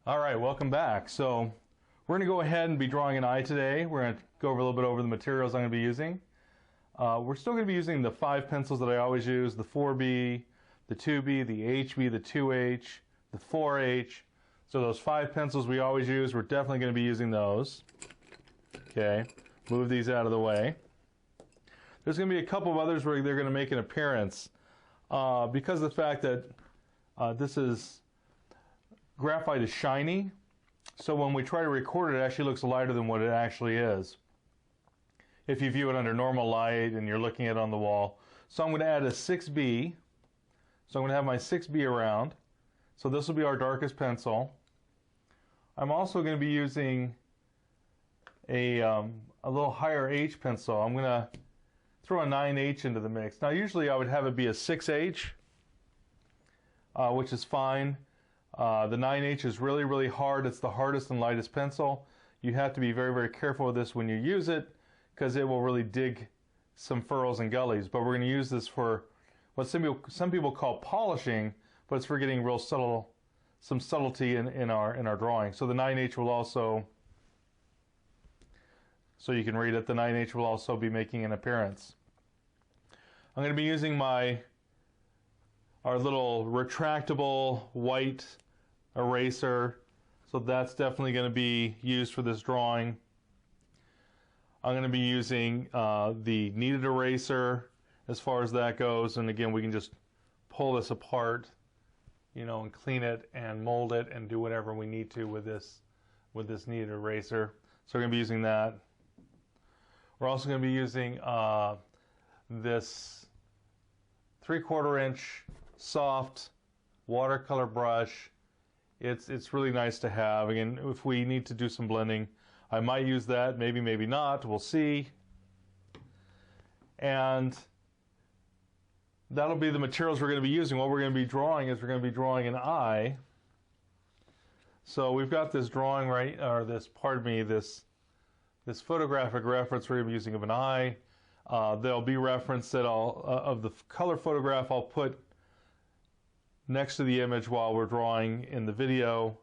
Alright, welcome back. So we're going to go ahead and be drawing an eye today. We're going to go over a little bit over the materials I'm going to be using. We're still going to be using the 5 pencils that I always use, the 4B, the 2B, the HB, the 2H, the 4H. So those 5 pencils we always use, we're definitely going to be using those. Okay, move these out of the way. There's going to be a couple of others where they're going to make an appearance because of the fact that graphite is shiny, so when we try to record it, it actually looks lighter than what it actually is if you view it under normal light and you're looking at it on the wall. So I'm going to add a 6B. So I'm going to have my 6B around. So this will be our darkest pencil. I'm also going to be using a little higher H pencil. I'm going to throw a 9H into the mix. Now usually I would have it be a 6H, which is fine. The 9H is really, really hard. It's the hardest and lightest pencil. You have to be very, very careful with this when you use it because it will really dig some furrows and gullies. But we're going to use this for what some people call polishing, but it's for getting real subtle, some subtlety in our drawing. So the 9H will also, so you can read it, the 9H will also be making an appearance. I'm going to be using our little retractable white eraser, so that's definitely going to be used for this drawing. I'm going to be using the kneaded eraser as far as that goes, and again we can just pull this apart, you know, and clean it and mold it and do whatever we need to with this kneaded eraser. So we're going to be using that. We're also going to be using this 3/4 inch soft watercolor brush. It's really nice to have. Again, if we need to do some blending, I might use that, maybe not, we'll see. And that'll be the materials we're going to be using. What we're going to be drawing is we're going to be drawing an eye. So we've got this drawing this photographic reference we're going to be using of an eye. There'll be reference that of the color photograph I'll put next to the image while we're drawing in the video,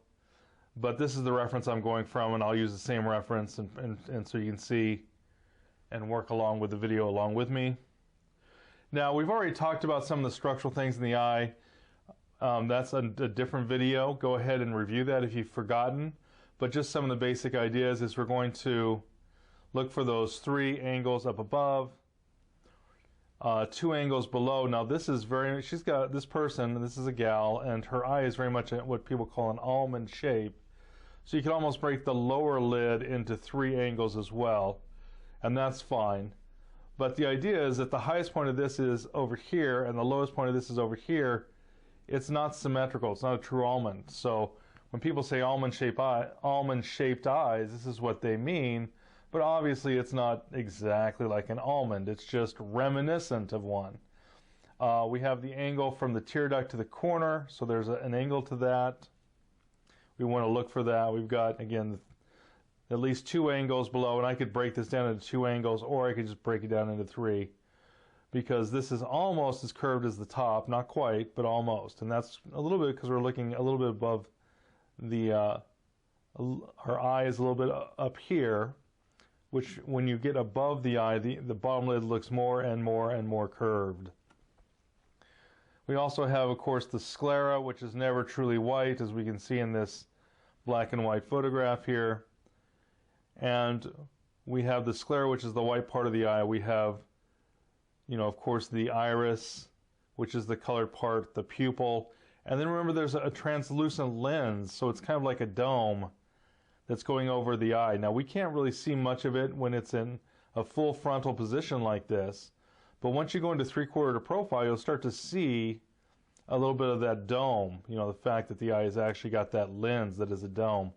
but this is the reference I'm going from, and I'll use the same reference and so you can see and work along with the video along with me. Now we've already talked about some of the structural things in the eye. That's a different video. Go ahead and review that if you've forgotten, but just some of the basic ideas is we're going to look for those 3 angles up above, 2 angles below. Now this is she's got this person, and this is a gal, and her eye is very much what people call an almond shape. So you can almost break the lower lid into 3 angles as well, and that's fine. But the idea is that the highest point of this is over here, and the lowest point of this is over here. It's not symmetrical. It's not a true almond. So when people say almond-shaped eyes, this is what they mean. But obviously it's not exactly like an almond. It's just reminiscent of one. We have the angle from the tear duct to the corner, so there's an angle to that. We want to look for that. We've got, again, at least 2 angles below, and I could break this down into 2 angles, or I could just break it down into 3, because this is almost as curved as the top, not quite, but almost. And that's a little bit because we're looking a little bit above her eye is a little bit up here, which when you get above the eye, the bottom lid looks more and more and more curved. We also have, of course, the sclera, which is never truly white, as we can see in this black and white photograph here. And we have the sclera, which is the white part of the eye. We have, you know, of course, the iris, which is the colored part, the pupil. And then remember, there's a translucent lens, so it's kind of like a dome that's going over the eye. Now we can't really see much of it when it's in a full frontal position like this, but once you go into 3/4 to profile, you'll start to see a little bit of that dome, you know, the fact that the eye has actually got that lens that is a dome.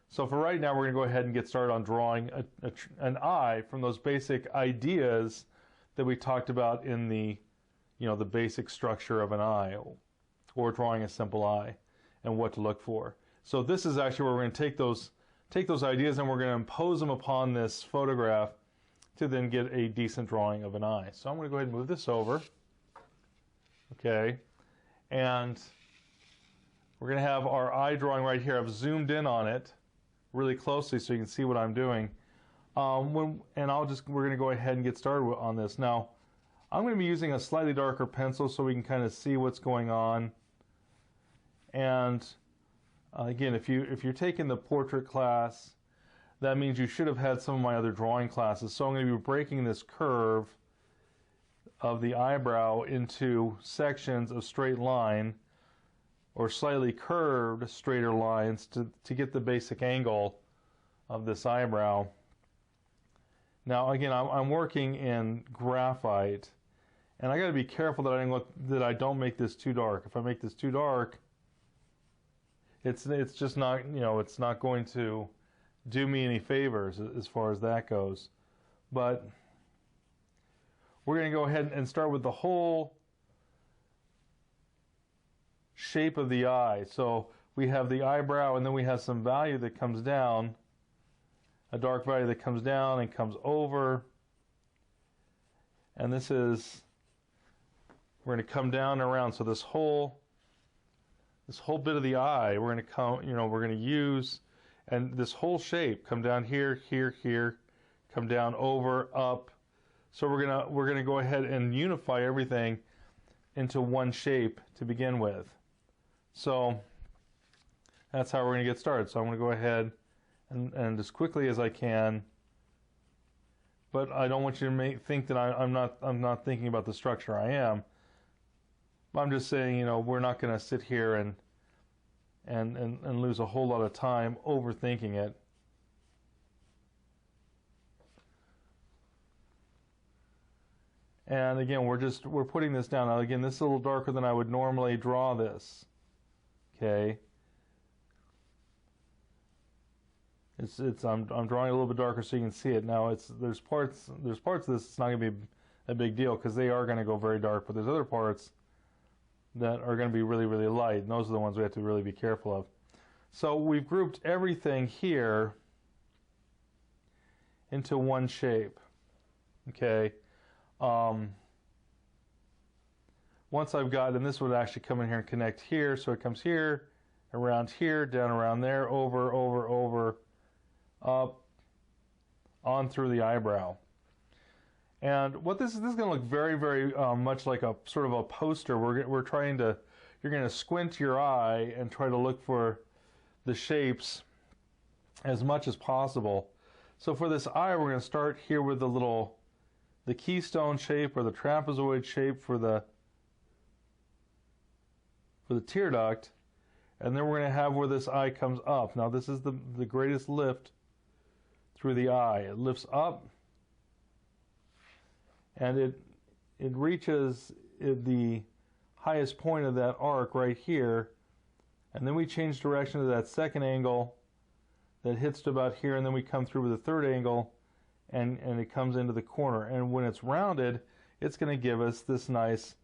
So for right now, we're going to go ahead and get started on drawing an eye from those basic ideas that we talked about in the, you know, the basic structure of an eye, or drawing a simple eye and what to look for. So this is actually where we're going to take those ideas and we're going to impose them upon this photograph to then get a decent drawing of an eye. So I'm going to go ahead and move this over. Okay. And we're going to have our eye drawing right here. I've zoomed in on it really closely so you can see what I'm doing. We're going to go ahead and get started on this. Now, I'm going to be using a slightly darker pencil so we can kind of see what's going on. And again, if you're taking the portrait class, that means you should have had some of my other drawing classes. So I'm going to be breaking this curve of the eyebrow into sections of straight line or slightly curved straighter lines to get the basic angle of this eyebrow. Now again, I'm working in graphite, and I got to be careful that I don't make this too dark. If I make this too dark, it's just not, it's not going to do me any favors as far as that goes. But we're going to go ahead and start with the whole shape of the eye. So we have the eyebrow, and then we have some value that comes down, a dark value that comes down and comes over. And this is, we're going to come down and around. So this whole bit of the eye, we're going to come, we're going to use, and this whole shape come down here, here, here, come down, over, up. So we're gonna go ahead and unify everything into one shape to begin with. So that's how we're going to get started. So I'm going to go ahead and as quickly as I can, but I don't want you to think that I'm not thinking about the structure. I am. I'm just saying, we're not going to sit here and lose a whole lot of time overthinking it. And again, we're putting this down. Now again, this is a little darker than I would normally draw this. Okay. I'm drawing a little bit darker so you can see it. Now there's parts of this it's not going to be a big deal because they are going to go very dark, but there's other parts that are going to be really, really light, and those are the ones we have to really be careful of. So we've grouped everything here into one shape. Okay. Once I've got, and this would actually come in here and connect here, so it comes here, around here, down around there, over, over, over, up, on through the eyebrow. And what this is going to look very, very much like a sort of a poster. You're going to squint your eye and try to look for the shapes as much as possible. So for this eye, we're going to start here with the keystone shape or the trapezoid shape for the tear duct, and then we're going to have where this eye comes up. Now this is the greatest lift through the eye. It lifts up, and it reaches the highest point of that arc right here, and then we change direction to that second angle that hits to about here, and then we come through with a third angle, and it comes into the corner. And when it's rounded, it's going to give us this nice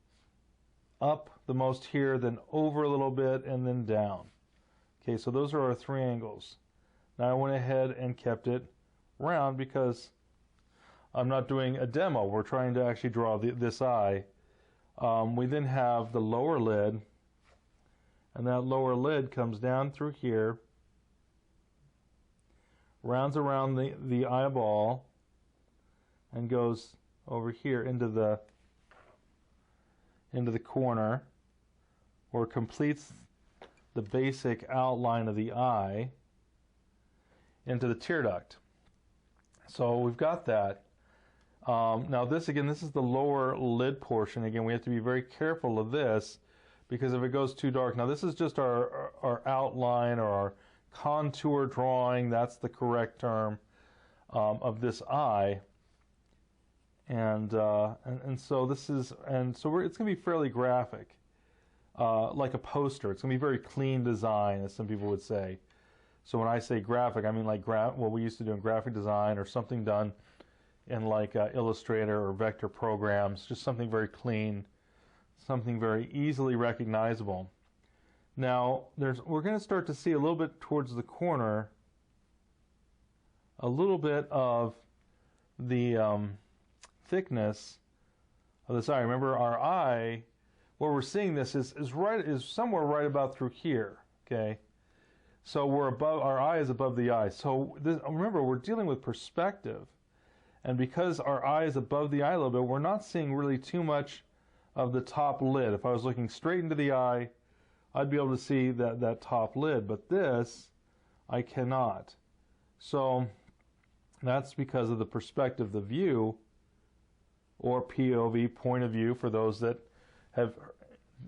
up the most here, then over a little bit, and then down. Okay, so those are our three angles. Now I went ahead and kept it round because I'm not doing a demo. We're trying to actually draw this eye. We then have the lower lid, and that lower lid comes down through here, rounds around the eyeball, and goes over here into the corner, or completes the basic outline of the eye into the tear duct. So we've got that. Now this is the lower lid portion. Again, we have to be very careful of this because if it goes too dark, now this is just our outline or our contour drawing, that's the correct term, of this eye. And so this is, it's going to be fairly graphic, like a poster. It's going to be very clean design, as some people would say. So when I say graphic, I mean like what we used to do in graphic design, or something done in like Illustrator or vector programs. Just something very clean, something very easily recognizable. Now we're going to start to see a little bit towards the corner, a little bit of the thickness of this eye. Remember, our eye, where we're seeing this is somewhere right about through here. Okay, so we're above, our eye is above the eye. So this, remember, we're dealing with perspective, and because our eye is above the eye a little bit, we're not seeing really too much of the top lid. If I was looking straight into the eye, I'd be able to see that top lid, but this I cannot. So that's because of the perspective, the view, or POV, point of view, for those that have,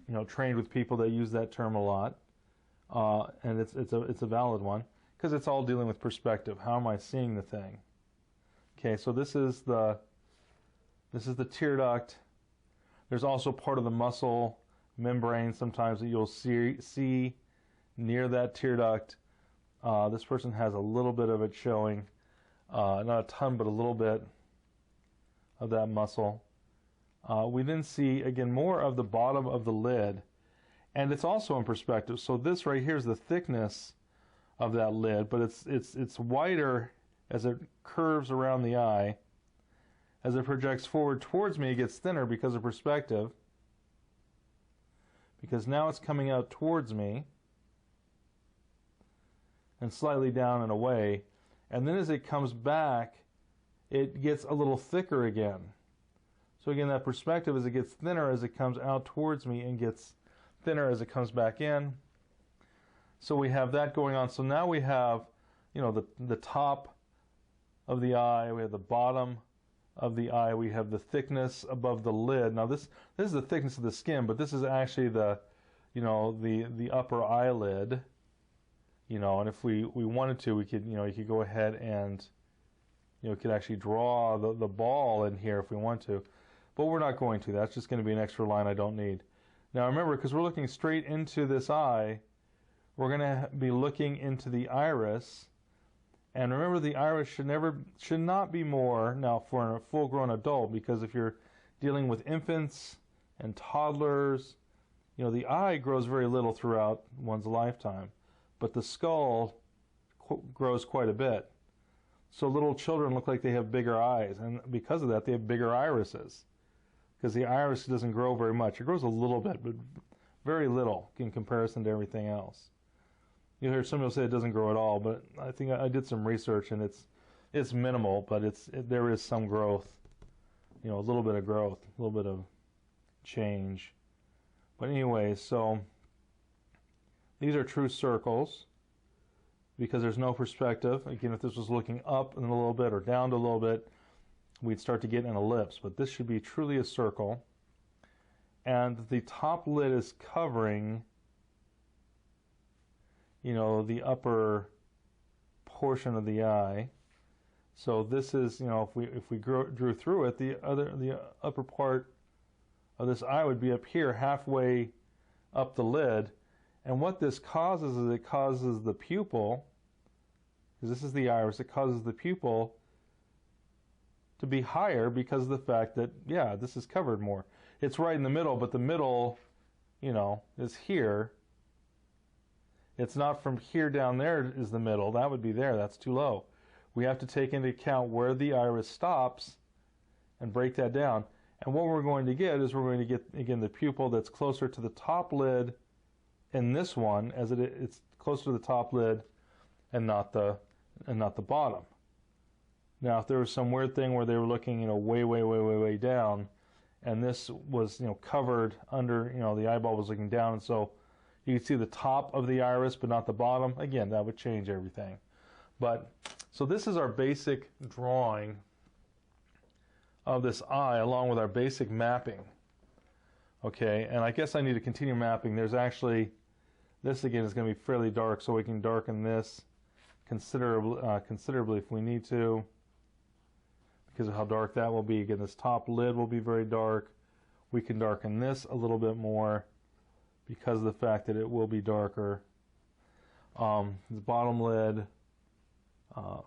you know, trained with people that use that term a lot, and it's a valid one, because it's all dealing with perspective. How am I seeing the thing? Okay, so this is the tear duct. There's also part of the muscle membrane sometimes that you'll see near that tear duct. This person has a little bit of it showing, not a ton, but a little bit of that muscle. We then see, again, more of the bottom of the lid, and it's also in perspective. So this right here is the thickness of that lid, but it's wider as it curves around the eye. As it projects forward towards me, it gets thinner because of perspective, because now it's coming out towards me and slightly down and away, and then as it comes back, it gets a little thicker again. So again, that perspective, as it gets thinner as it comes out towards me and gets thinner as it comes back in. So we have that going on. So now we have, you know, the top of the eye, we have the bottom of the eye, we have the thickness above the lid. Now this is the thickness of the skin, but this is actually the, you know, the upper eyelid, you know, and if we wanted to, we could, you know, you could go ahead and, you know, could actually draw the ball in here if we want to, but we're not going to. That's just going to be an extra line I don't need. Now remember, because we're looking straight into this eye, we're going to be looking into the iris. And remember, the iris should not be more, now for a full-grown adult, because if you're dealing with infants and toddlers, you know, the eye grows very little throughout one's lifetime, but the skull grows quite a bit. So little children look like they have bigger eyes, and because of that, they have bigger irises, because the iris doesn't grow very much. It grows a little bit, but very little in comparison to everything else. You hear some people say it doesn't grow at all, but I think I did some research, and it's minimal, but there is some growth, you know, a little bit of growth, a little bit of change. But anyway, so these are true circles because there's no perspective. Again, if this was looking up in a little bit or down a little bit, we'd start to get an ellipse, but this should be truly a circle. And the top lid is covering, you know, the upper portion of the eye. So this is, you know, if we drew through it, the upper part of this eye would be up here, halfway up the lid. And what this causes is it causes the pupil, because this is the iris, it causes the pupil to be higher because of the fact that, yeah, this is covered more. It's right in the middle, but the middle, you know, is here. It's not from here down there is the middle. That would be there. That's too low. We have to take into account where the iris stops and break that down. And what we're going to get is we're going to get, again, the pupil that's closer to the top lid in this one, as it's closer to the top lid and not the bottom. Now, if there was some weird thing where they were looking, you know, way down, and this was, you know, covered under, you know, the eyeball was looking down, and so you can see the top of the iris, but not the bottom. Again, that would change everything. But, so this is our basic drawing of this eye, along with our basic mapping. Okay, and I guess I need to continue mapping. There's actually, this again is going to be fairly dark, so we can darken this considerably if we need to, because of how dark that will be. Again, this top lid will be very dark. We can darken this a little bit more, because of the fact that it will be darker. The bottom lid,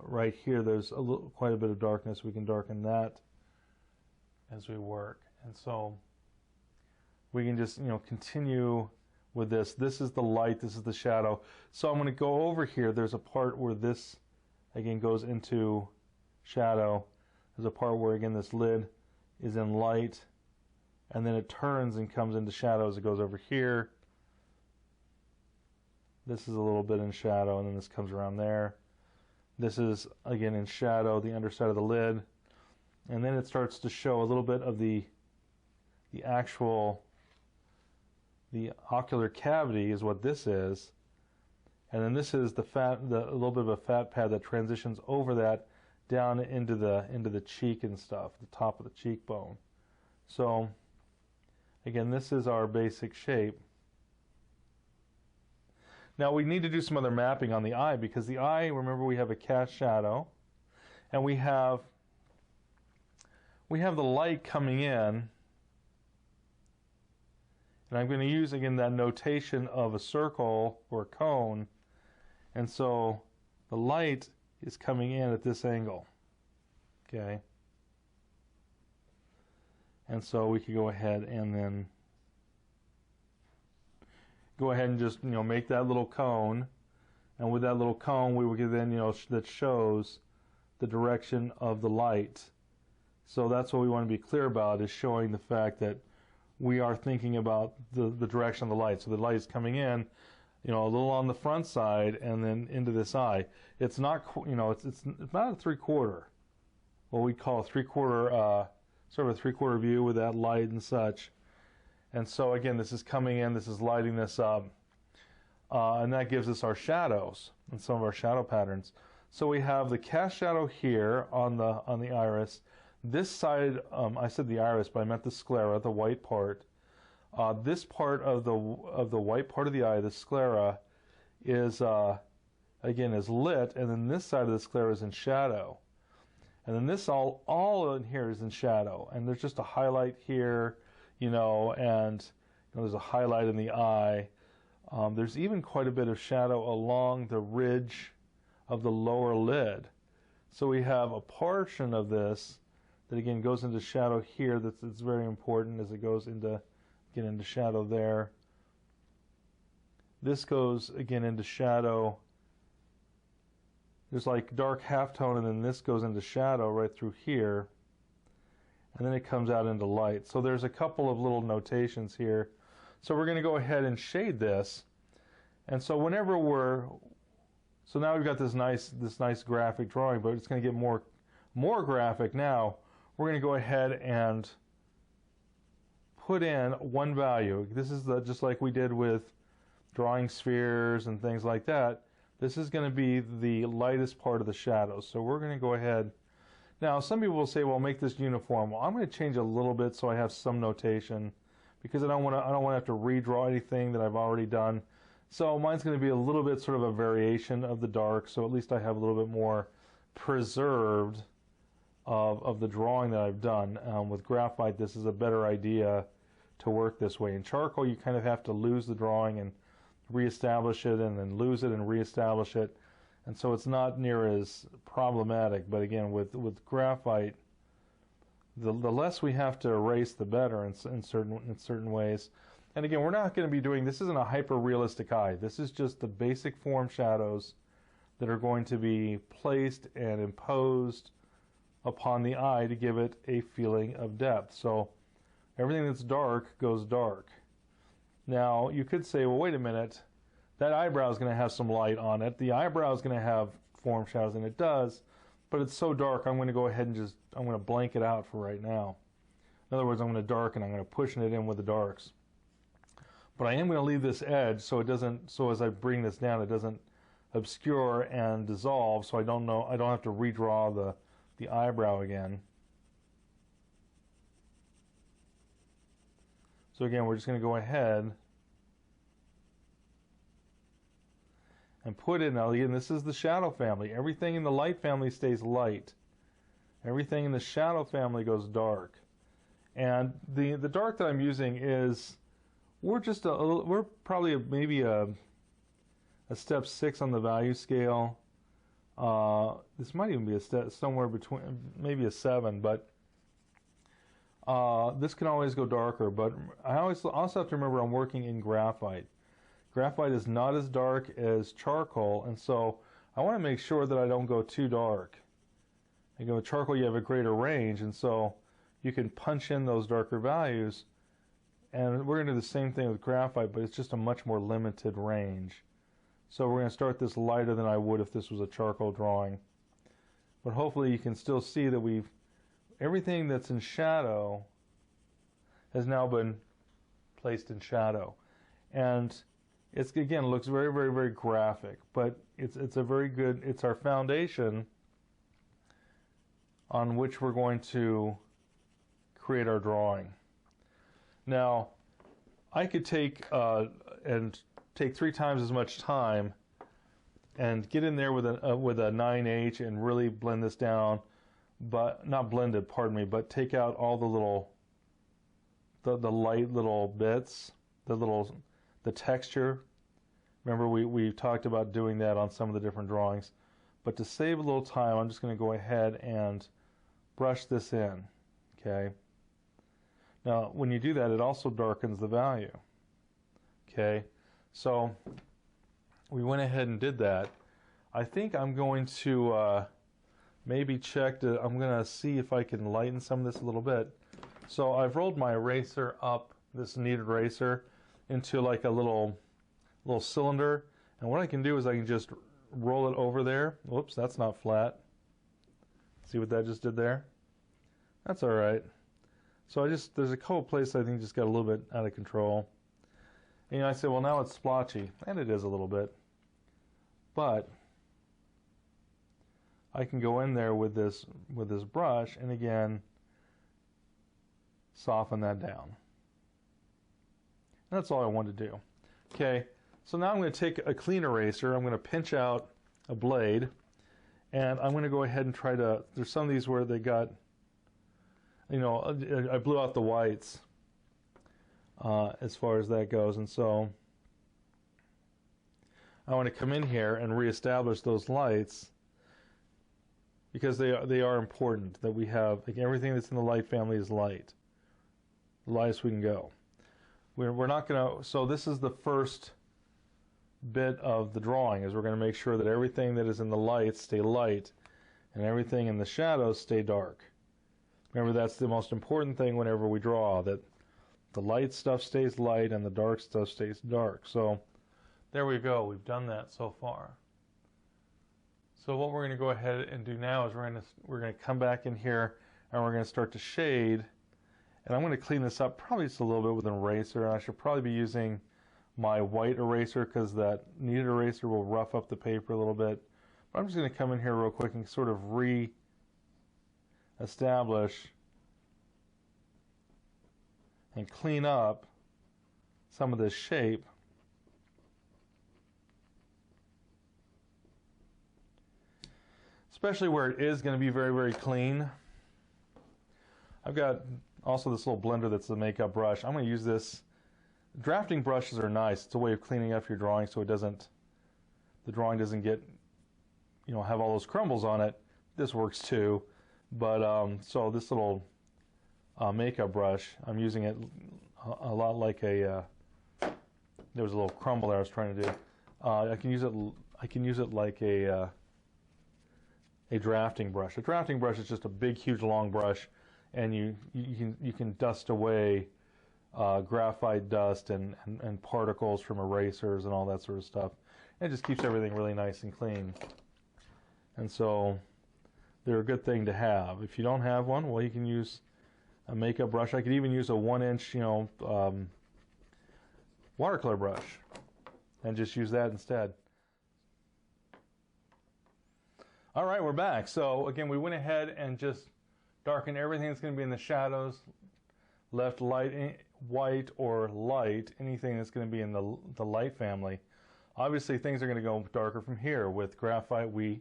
right here, there's quite a bit of darkness. We can darken that as we work. And so we can just, you know, continue with this. This is the light, this is the shadow. So I'm going to go over here. There's a part where this, again, goes into shadow. There's a part where, again, this lid is in light, and then it turns and comes into shadow as it goes over here. This is a little bit in shadow, and then this comes around there. This is, again, in shadow, the underside of the lid. And then it starts to show a little bit of the ocular cavity is what this is. And then this is a little bit of a fat pad that transitions over that down into the cheek and stuff, the top of the cheekbone. So, again, this is our basic shape. Now we need to do some other mapping on the eye, because the eye, remember, we have a cast shadow, and we have the light coming in, and I'm going to use again that notation of a circle or a cone, and so the light is coming in at this angle, okay? And so we could go ahead and then go ahead and just, make that little cone, and with that little cone we will get then, that shows the direction of the light. So that's what we want to be clear about, is showing the fact that we are thinking about the direction of the light. So the light is coming in, a little on the front side and then into this eye. It's not, it's about a 3/4, what we call a 3/4, sort of a 3/4 view with that light and such. And so again, this is coming in, this is lighting this up, and that gives us our shadows and some of our shadow patterns. So we have the cast shadow here on the iris. This side, I said the iris, but I meant the sclera, the white part. This part of the white part of the eye, the sclera, is again is lit, and then this side of the sclera is in shadow. And then this all in here is in shadow, and there's just a highlight here, and there's a highlight in the eye. There's even quite a bit of shadow along the ridge of the lower lid. So we have a portion of this that again goes into shadow here. That's very important as it goes into shadow there. This goes again into shadow. There's like dark halftone, and then this goes into shadow right through here, and then it comes out into light. So there's a couple of little notations here. So we're going to go ahead and shade this, and so so now we've got this nice graphic drawing, but it's going to get more graphic now. We're going to go ahead and put in one value. This is just like we did with drawing spheres and things like that. This is going to be the lightest part of the shadow. So we're going to go ahead. Now, some people will say, well, make this uniform. Well, I'm going to change a little bit so I have some notation, because I don't want to have to redraw anything that I've already done. So mine's going to be a little bit sort of a variation of the dark, so at least I have a little bit more preserved of the drawing that I've done. With graphite, this is a better idea to work this way. In charcoal, you kind of have to lose the drawing and reestablish it, and then lose it and reestablish it, and so it's not near as problematic. But again, with graphite, the less we have to erase, the better in certain ways. And again, we're not going to be doing, this isn't a hyper realistic eye. This is just the basic form shadows that are going to be placed and imposed upon the eye to give it a feeling of depth. So everything that's dark goes dark. Now, you could say, well, wait a minute, that eyebrow is going to have some light on it. The eyebrow is going to have form shadows, and it does, but it's so dark, I'm going to go ahead and I'm going to blank it out for right now. In other words, I'm going to darken, I'm going to push it in with the darks. But I am going to leave this edge so it doesn't, so as I bring this down, it doesn't obscure and dissolve, so I don't have to redraw the eyebrow again. So again, we're just going to go ahead and put in, now again, this is the shadow family. Everything in the light family stays light. Everything in the shadow family goes dark. And the dark that I'm using is, we're probably maybe a step 6 on the value scale. This might even be a step somewhere between, maybe a 7, but this can always go darker. But I also have to remember I'm working in graphite. Graphite is not as dark as charcoal, and so I want to make sure that I don't go too dark. With charcoal, you have a greater range, and so you can punch in those darker values. And we're going to do the same thing with graphite, but it's just a much more limited range. So we're going to start this lighter than I would if this was a charcoal drawing. But hopefully you can still see that everything that's in shadow has now been placed in shadow. And it's, again, looks very, very, very graphic, but it's a very good, it's our foundation on which we're going to create our drawing. Now, I could take 3 times as much time and get in there with a 9H and really blend this down, but not blend it, pardon me, but take out all the light little bits, the texture. Remember, we talked about doing that on some of the different drawings. But to save a little time, I'm just going to go ahead and brush this in. Okay. Now, when you do that, it also darkens the value. Okay. So we went ahead and did that. I think I'm going to maybe check. I'm going to see if I can lighten some of this a little bit. So I've rolled my eraser up, this kneaded eraser, into like a little cylinder. And what I can do is I can just roll it over there. Whoops, that's not flat. See what that just did there? That's all right. So there's a couple places I think just got a little bit out of control. And I say, well, now it's splotchy, and it is a little bit. But I can go in there with this brush, and again, soften that down. And that's all I want to do. Okay, so now I'm going to take a clean eraser. I'm going to pinch out a blade, and I'm going to go ahead and try to. There's some of these where they got, I blew out the whites as far as that goes, and so I want to come in here and reestablish those lights because they are important. That we have, like, everything that's in the light family is light. The lightest we can go. We're not going to. So this is the first bit of the drawing, is we're going to make sure that everything that is in the light stay light and everything in the shadows stay dark. Remember, that's the most important thing whenever we draw, that the light stuff stays light and the dark stuff stays dark. So there we go. We've done that so far. So what we're going to go ahead and do now is we're going to come back in here and we're going to start to shade. And I'm going to clean this up probably just a little bit with an eraser. I should probably be using my white eraser because that kneaded eraser will rough up the paper a little bit. But I'm just going to come in here real quick and sort of re-establish and clean up some of this shape. Especially where it is going to be very, very clean. I've got also this little blender that's the makeup brush. I'm going to use this. Drafting brushes are nice. It's a way of cleaning up your drawing so the drawing doesn't get, have all those crumbles on it. This works too. But so this little makeup brush, I'm using it a lot like there was a little crumble there I was trying to do. I can use it like a drafting brush. A drafting brush is just a big, huge, long brush, and you can dust away graphite dust and particles from erasers and all that sort of stuff. And it just keeps everything really nice and clean. And so they're a good thing to have. If you don't have one, well, you can use a makeup brush. I could even use a 1-inch, watercolor brush and just use that instead. All right, we're back. So again, we went ahead and just darkened everything that's going to be in the shadows, left light, white or light, anything that's going to be in the light family. Obviously, things are going to go darker from here. With graphite, we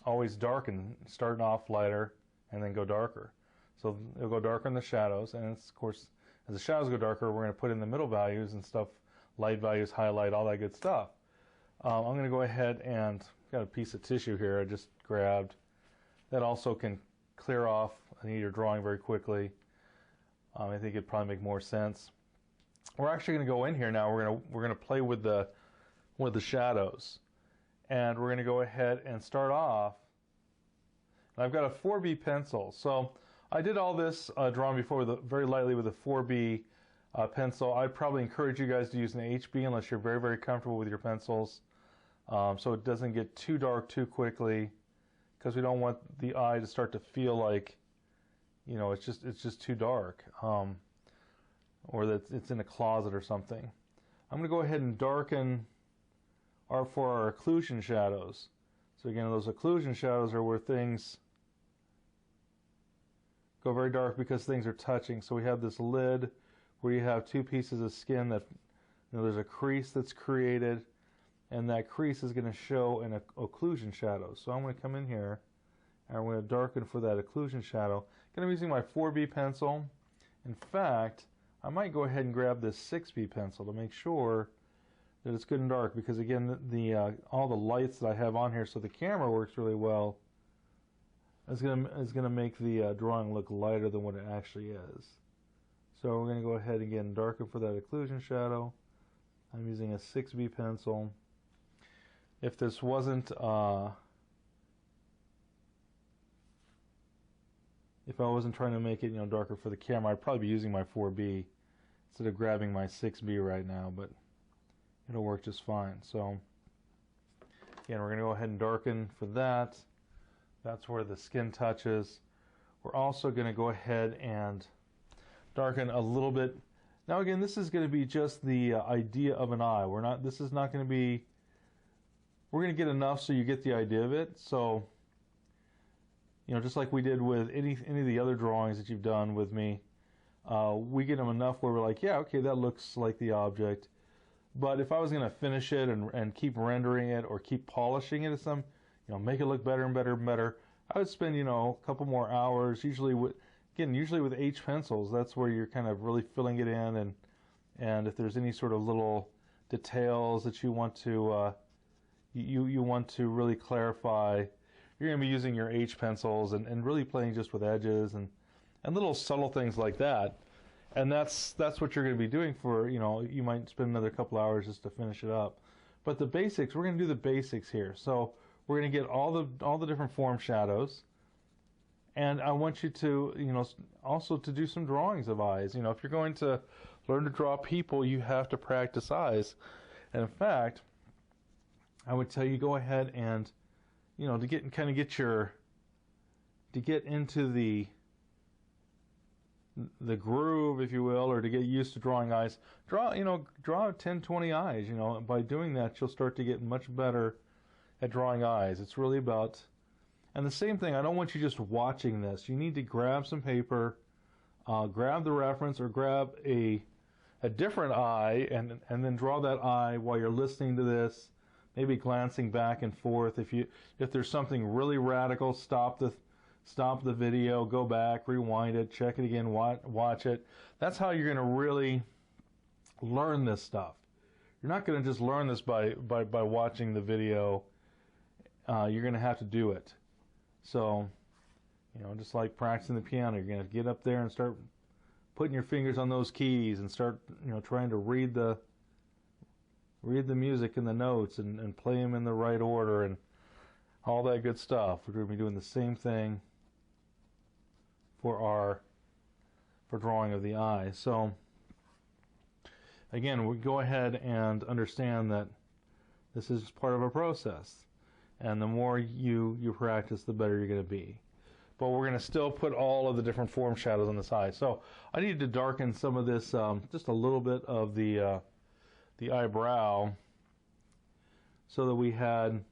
always darken, starting off lighter and then go darker. So it'll go darker in the shadows, and it's, of course, as the shadows go darker, we're going to put in the middle values and stuff, light values, highlight, all that good stuff. I'm going to go ahead and got a piece of tissue here I just grabbed. That also can clear off your drawing very quickly. I think it'd probably make more sense. We're actually going to go in here now. We're going to play with the shadows, and we're going to go ahead and start off. And I've got a 4B pencil. So I did all this drawing before very lightly with a 4B pencil. I'd probably encourage you guys to use an HB unless you're very, very comfortable with your pencils, so it doesn't get too dark too quickly, because we don't want the eye to start to feel like, you know, it's just too dark, or that it's in a closet or something. I'm going to go ahead and darken for our occlusion shadows. So again, those occlusion shadows are where things go very dark because things are touching. So we have this lid where you have two pieces of skin that, you know, there's a crease that's created, and that crease is going to show an occlusion shadow. So I'm going to come in here and I'm going to darken for that occlusion shadow. I'm using my 4B pencil. In fact, I might go ahead and grab this 6B pencil to make sure that it's good and dark, because again, all the lights that I have on here, so the camera works really well, is gonna make the drawing look lighter than what it actually is. So we're gonna go ahead and again darken for that occlusion shadow. I'm using a 6B pencil. If this wasn't if I wasn't trying to make it, you know, darker for the camera, I'd probably be using my 4B instead of grabbing my 6B right now, but it'll work just fine. So again, we're going to go ahead and darken for that. That's where the skin touches. We're also going to go ahead and darken a little bit. Now again, this is going to be just the idea of an eye. This is not going to be, we're going to get enough so you get the idea of it. So, you know, just like we did with any of the other drawings that you've done with me, we get them enough where we're like, yeah, okay, that looks like the object. But if I was going to finish it and keep rendering it or keep polishing it to some, you know, make it look better and better and better, I would spend, you know, a couple more hours. Usually with H pencils, that's where you're kind of really filling it in, and if there's any sort of little details that you want to you want to really clarify, you're going to be using your H pencils and really playing just with edges and little subtle things like that. And that's what you're going to be doing for, you know, you might spend another couple hours just to finish it up. But the basics, we're going to do the basics here. So we're going to get all the different form shadows. And I want you to, you know, also to do some drawings of eyes. You know, if you're going to learn to draw people, you have to practice eyes. And in fact, I would tell you go ahead and, you know, to get into the groove, if you will, or to get used to drawing eyes, draw 10, 20 eyes. You know, by doing that, you'll start to get much better at drawing eyes. It's really about, and the same thing, I don't want you just watching this. You need to grab some paper, grab the reference, or grab a different eye, and then draw that eye while you're listening to this, maybe glancing back and forth. If there's something really radical, stop the video, go back, rewind it, check it again, watch it. That's how you're going to really learn this stuff. You're not going to just learn this by watching the video. You're going to have to do it. So, you know, just like practicing the piano, you're going to get up there and start putting your fingers on those keys and start, you know, trying to read the music and the notes and play them in the right order and all that good stuff. We're going to be doing the same thing for drawing of the eye. So again, we go ahead and understand that this is part of a process, and the more you practice, the better you're going to be. But we're going to still put all of the different form shadows on this eye. So I need to darken some of this, just a little bit of the eyebrow, so that we had. I'm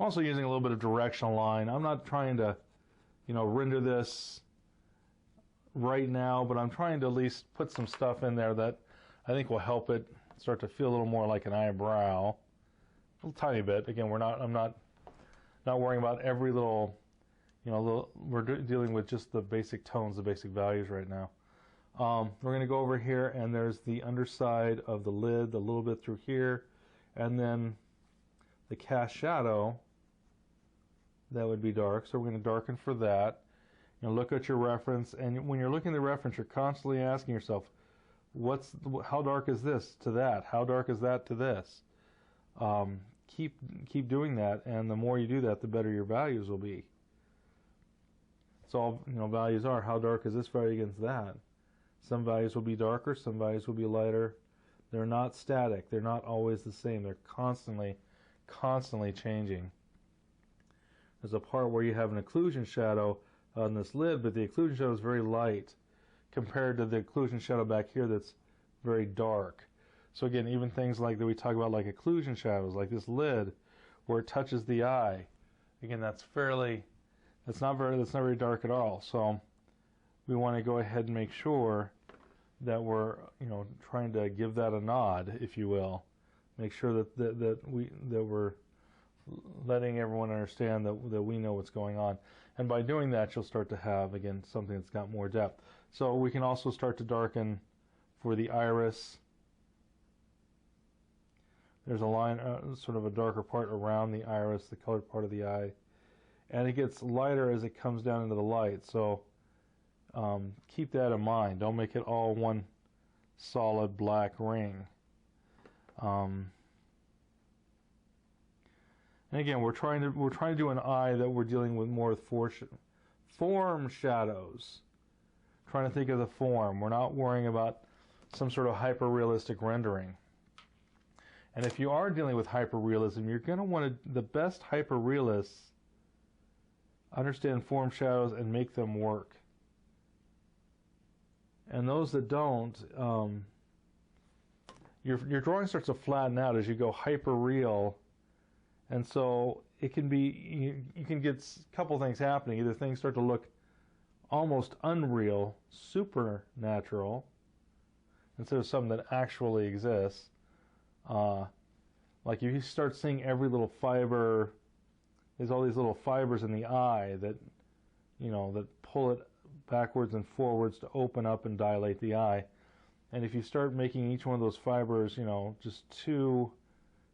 also using a little bit of directional line. I'm not trying to, you know, render this right now, but I'm trying to at least put some stuff in there that I think will help it start to feel a little more like an eyebrow, a little tiny bit. Again, I'm not worrying about every little, you know, we're dealing with just the basic tones, the basic values right now. We're going to go over here, and there's the underside of the lid, a little bit through here, and then the cast shadow, that would be dark. So we're going to darken for that. You know, look at your reference, and when you're looking at the reference, you're constantly asking yourself, how dark is this to that? How dark is that to this? Keep doing that, and the more you do that, the better your values will be. So all, you know, values are, how dark is this value against that? Some values will be darker, some values will be lighter. They're not static. They're not always the same. They're constantly changing. There's a part where you have an occlusion shadow on this lid, but the occlusion shadow is very light compared to the occlusion shadow back here that's very dark. So again, even things like that we talk about, like occlusion shadows, like this lid where it touches the eye. Again, that's not very dark at all. So we want to go ahead and make sure that we're, trying to give that a nod, if you will. Make sure that we're letting everyone understand that we know what's going on. And by doing that, you'll start to have, again, something that's got more depth. So we can also start to darken for the iris. There's a line, sort of a darker part around the iris, the colored part of the eye. And it gets lighter as it comes down into the light. So keep that in mind. Don't make it all one solid black ring. And again, we're trying to do an eye that we're dealing with more with form shadows. Trying to think of the form. We're not worrying about some sort of hyper-realistic rendering. And if you are dealing with hyper-realism, you're going to want the best hyper-realists understand form shadows and make them work. And those that don't, your drawing starts to flatten out as you go hyper-real. And so it can be, you can get a couple things happening. Either things start to look almost unreal, supernatural, instead of something that actually exists. Like if you start seeing every little fiber, there's all these little fibers in the eye that, that pull it backwards and forwards to open up and dilate the eye. And if you start making each one of those fibers, just too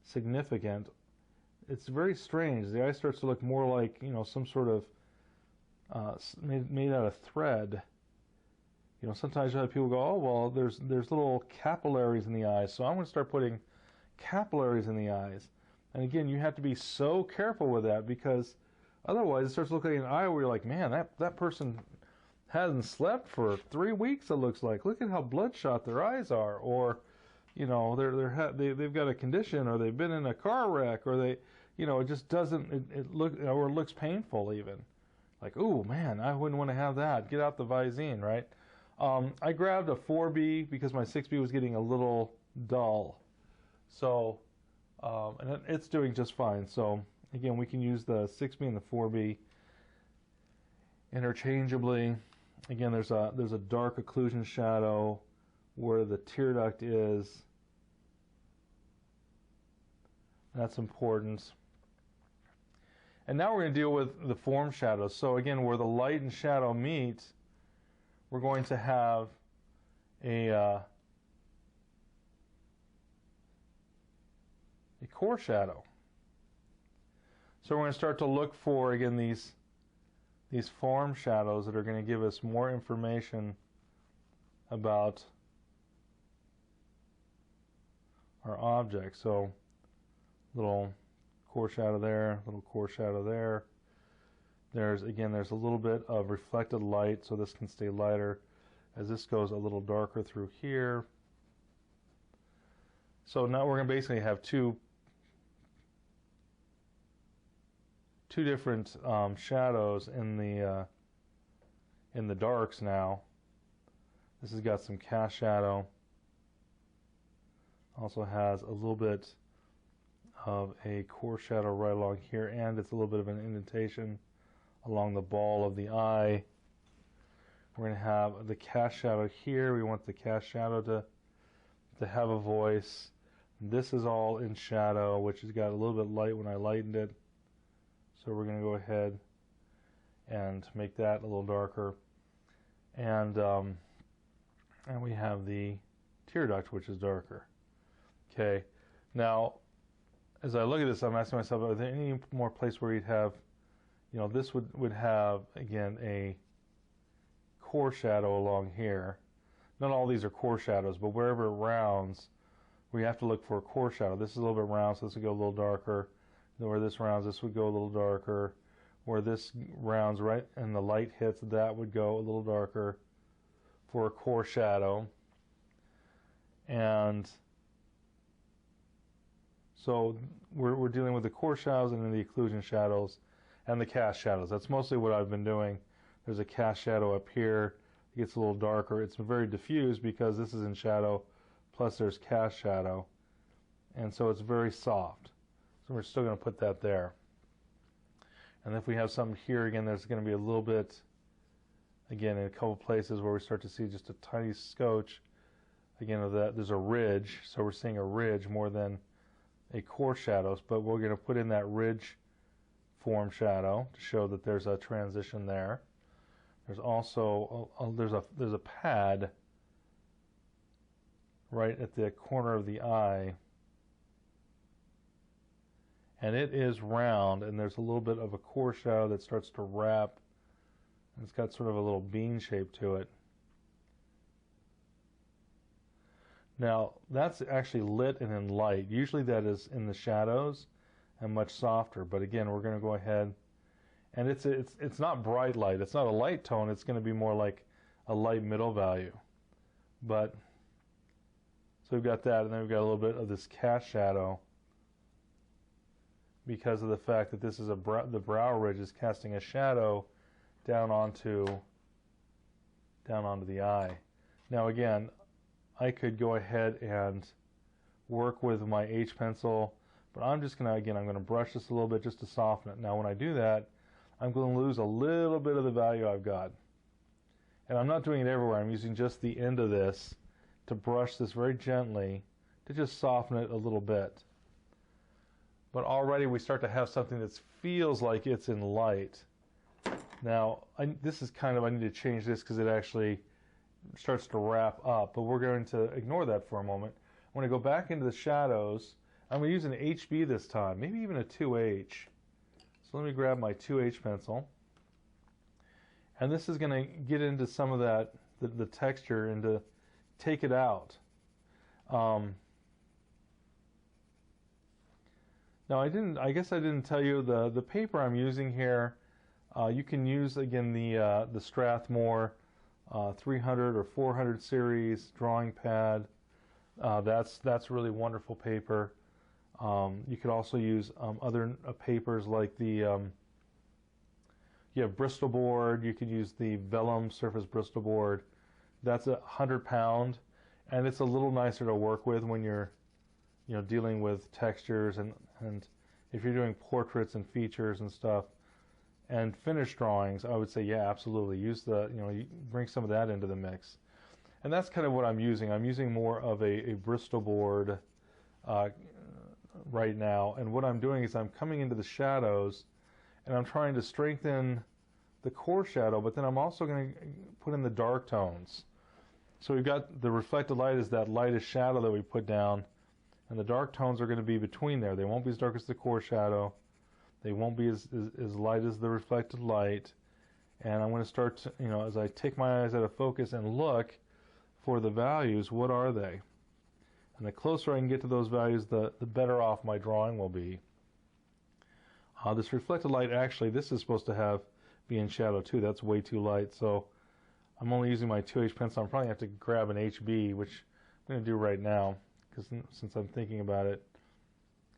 significant, it's very strange. The eye starts to look more like, some sort of made out of thread. Sometimes you have people go, oh, well, there's little capillaries in the eyes, so I'm going to start putting capillaries in the eyes. And again, you have to be so careful with that, because otherwise it starts looking like an eye where you're like, man, that person hasn't slept for 3 weeks, it looks like. Look at how bloodshot their eyes are. Or, they've got a condition, or they've been in a car wreck, or they, it just doesn't, it looks painful even. Like, ooh, man, I wouldn't want to have that. Get out the Visine, right? I grabbed a 4B because my 6B was getting a little dull. So, and it's doing just fine. So, again, we can use the 6B and the 4B interchangeably. Again, there's a dark occlusion shadow where the tear duct is. That's important. And now we're going to deal with the form shadows. So again, where the light and shadow meet, we're going to have a core shadow. So we're going to start to look for, again, these form shadows that are going to give us more information about our object. So little core shadow there, little core shadow there. There's a little bit of reflected light, so this can stay lighter as this goes a little darker through here. So now we're going to basically have two different shadows in the darks now. This has got some cast shadow. Also has a little bit of a core shadow right along here, and it's a little bit of an indentation along the ball of the eye. We're going to have the cast shadow here. We want the cast shadow to have a voice. This is all in shadow, which has got a little bit light when I lightened it. So we're going to go ahead and make that a little darker. And we have the tear duct, which is darker. Okay. Now, as I look at this, I'm asking myself, are there any more place where you'd have, this would have, again, a core shadow along here. Not all these are core shadows, but wherever it rounds, we have to look for a core shadow. This is a little bit round, so this would go a little darker. Where this rounds, this would go a little darker. Where this rounds right and the light hits, that would go a little darker. for a core shadow. And so we're dealing with the core shadows and then the occlusion shadows and the cast shadows. That's mostly what I've been doing. There's a cast shadow up here. It gets a little darker. It's very diffuse because this is in shadow, plus there's cast shadow. And so it's very soft. So we're still going to put that there. And if we have something here, again, there's going to be a little bit, again, in a couple places where we start to see just a tiny scotch, again, of that. There's a ridge, so we're seeing a ridge more than a core shadows, but we're going to put in that ridge form shadow to show that there's a transition there. There's also there's a pad right at the corner of the eye, and it is round, and there's a little bit of a core shadow that starts to wrap, and it's got sort of a little bean shape to it. Now that's actually lit and in light. Usually that is in the shadows and much softer, but again, we're going to go ahead, and it's not bright light. It's not a light tone. It's going to be more like a light middle value. But so we've got that, and then we've got a little bit of this cast shadow because of the fact that this is the brow ridge is casting a shadow down onto the eye. Now again, I could go ahead and work with my H pencil, but I'm just going to, I'm going to brush this a little bit just to soften it. Now when I do that, I'm going to lose a little bit of the value I've got. And I'm not doing it everywhere. I'm using just the end of this to brush this very gently to just soften it a little bit. But already we start to have something that feels like it's in light. Now, this is kind of, I need to change this because it actually starts to wrap up, but we're going to ignore that for a moment. I'm going to go back into the shadows. I'm going to use an HB this time, maybe even a 2H. So let me grab my 2H pencil. And this is going to get into some of that, the texture, and to take it out. Now I guess I didn't tell you the paper I'm using here. You can use, again, the Strathmore 300 or 400 series drawing pad. That's really wonderful paper. You could also use other papers like you have Bristol board. You could use the vellum surface Bristol board. That's 100 pound, and it's a little nicer to work with when you're dealing with textures and if you're doing portraits and features and stuff. And finished drawings, I would say, yeah, absolutely. Use you bring some of that into the mix. And that's kind of what I'm using. I'm using more of a Bristol board right now. And what I'm doing is I'm coming into the shadows, and I'm trying to strengthen the core shadow, but then I'm also going to put in the dark tones. So we've got the reflected light is that lightest shadow that we put down, and the dark tones are going to be between there. They won't be as dark as the core shadow. They won't be as light as the reflected light. And I'm going to start to, as I take my eyes out of focus and look for the values, what are they? And the closer I can get to those values, the better off my drawing will be. This reflected light, actually, this is supposed to be in shadow too. That's way too light. So I'm only using my 2H pencil. I'm probably going to have to grab an HB, which I'm going to do right now, because since I'm thinking about it.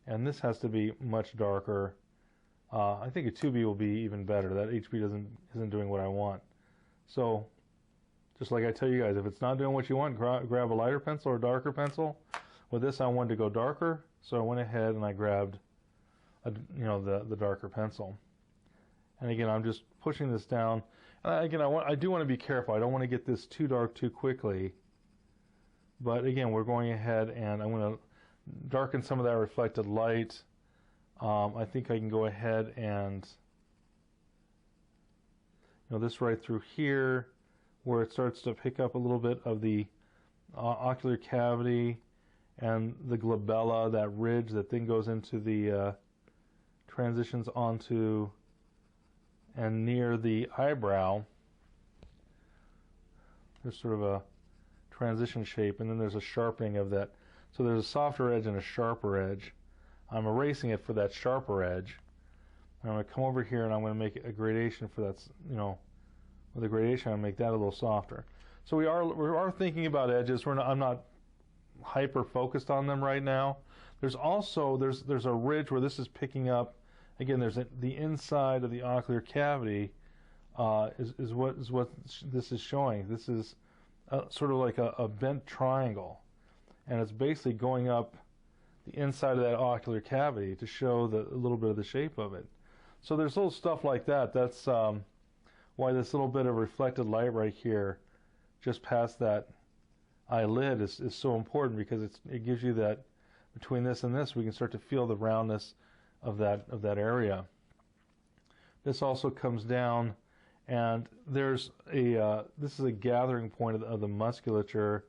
And this has to be much darker. I think a 2B will be even better. That HB isn't doing what I want. So, just like I tell you guys, if it's not doing what you want, grab a lighter pencil or darker pencil. With this, I wanted to go darker, so I went ahead and I grabbed, the darker pencil. And again, I'm just pushing this down. And again, I do want to be careful. I don't want to get this too dark too quickly. But again, we're going ahead and I'm going to darken some of that reflected light. I think I can go ahead and, this right through here, where it starts to pick up a little bit of the ocular cavity and the glabella, that ridge that then goes into the transitions onto and near the eyebrow. There's sort of a transition shape, and then there's a sharpening of that. So there's a softer edge and a sharper edge. I'm erasing it for that sharper edge. And I'm going to come over here and I'm going to make a gradation for that, with the gradation I'm going to make that a little softer. So we are thinking about edges. I'm not hyper focused on them right now. There's also there's a ridge where this is picking up. Again, there's the inside of the ocular cavity is what this is showing. This is sort of like a bent triangle, and it's basically going up the inside of that ocular cavity to show a little bit of the shape of it. So there's little stuff like that. That's why this little bit of reflected light right here, just past that eyelid, is so important, because it gives you that, between this and this, we can start to feel the roundness of that area. This also comes down, and there's this is a gathering point of the musculature,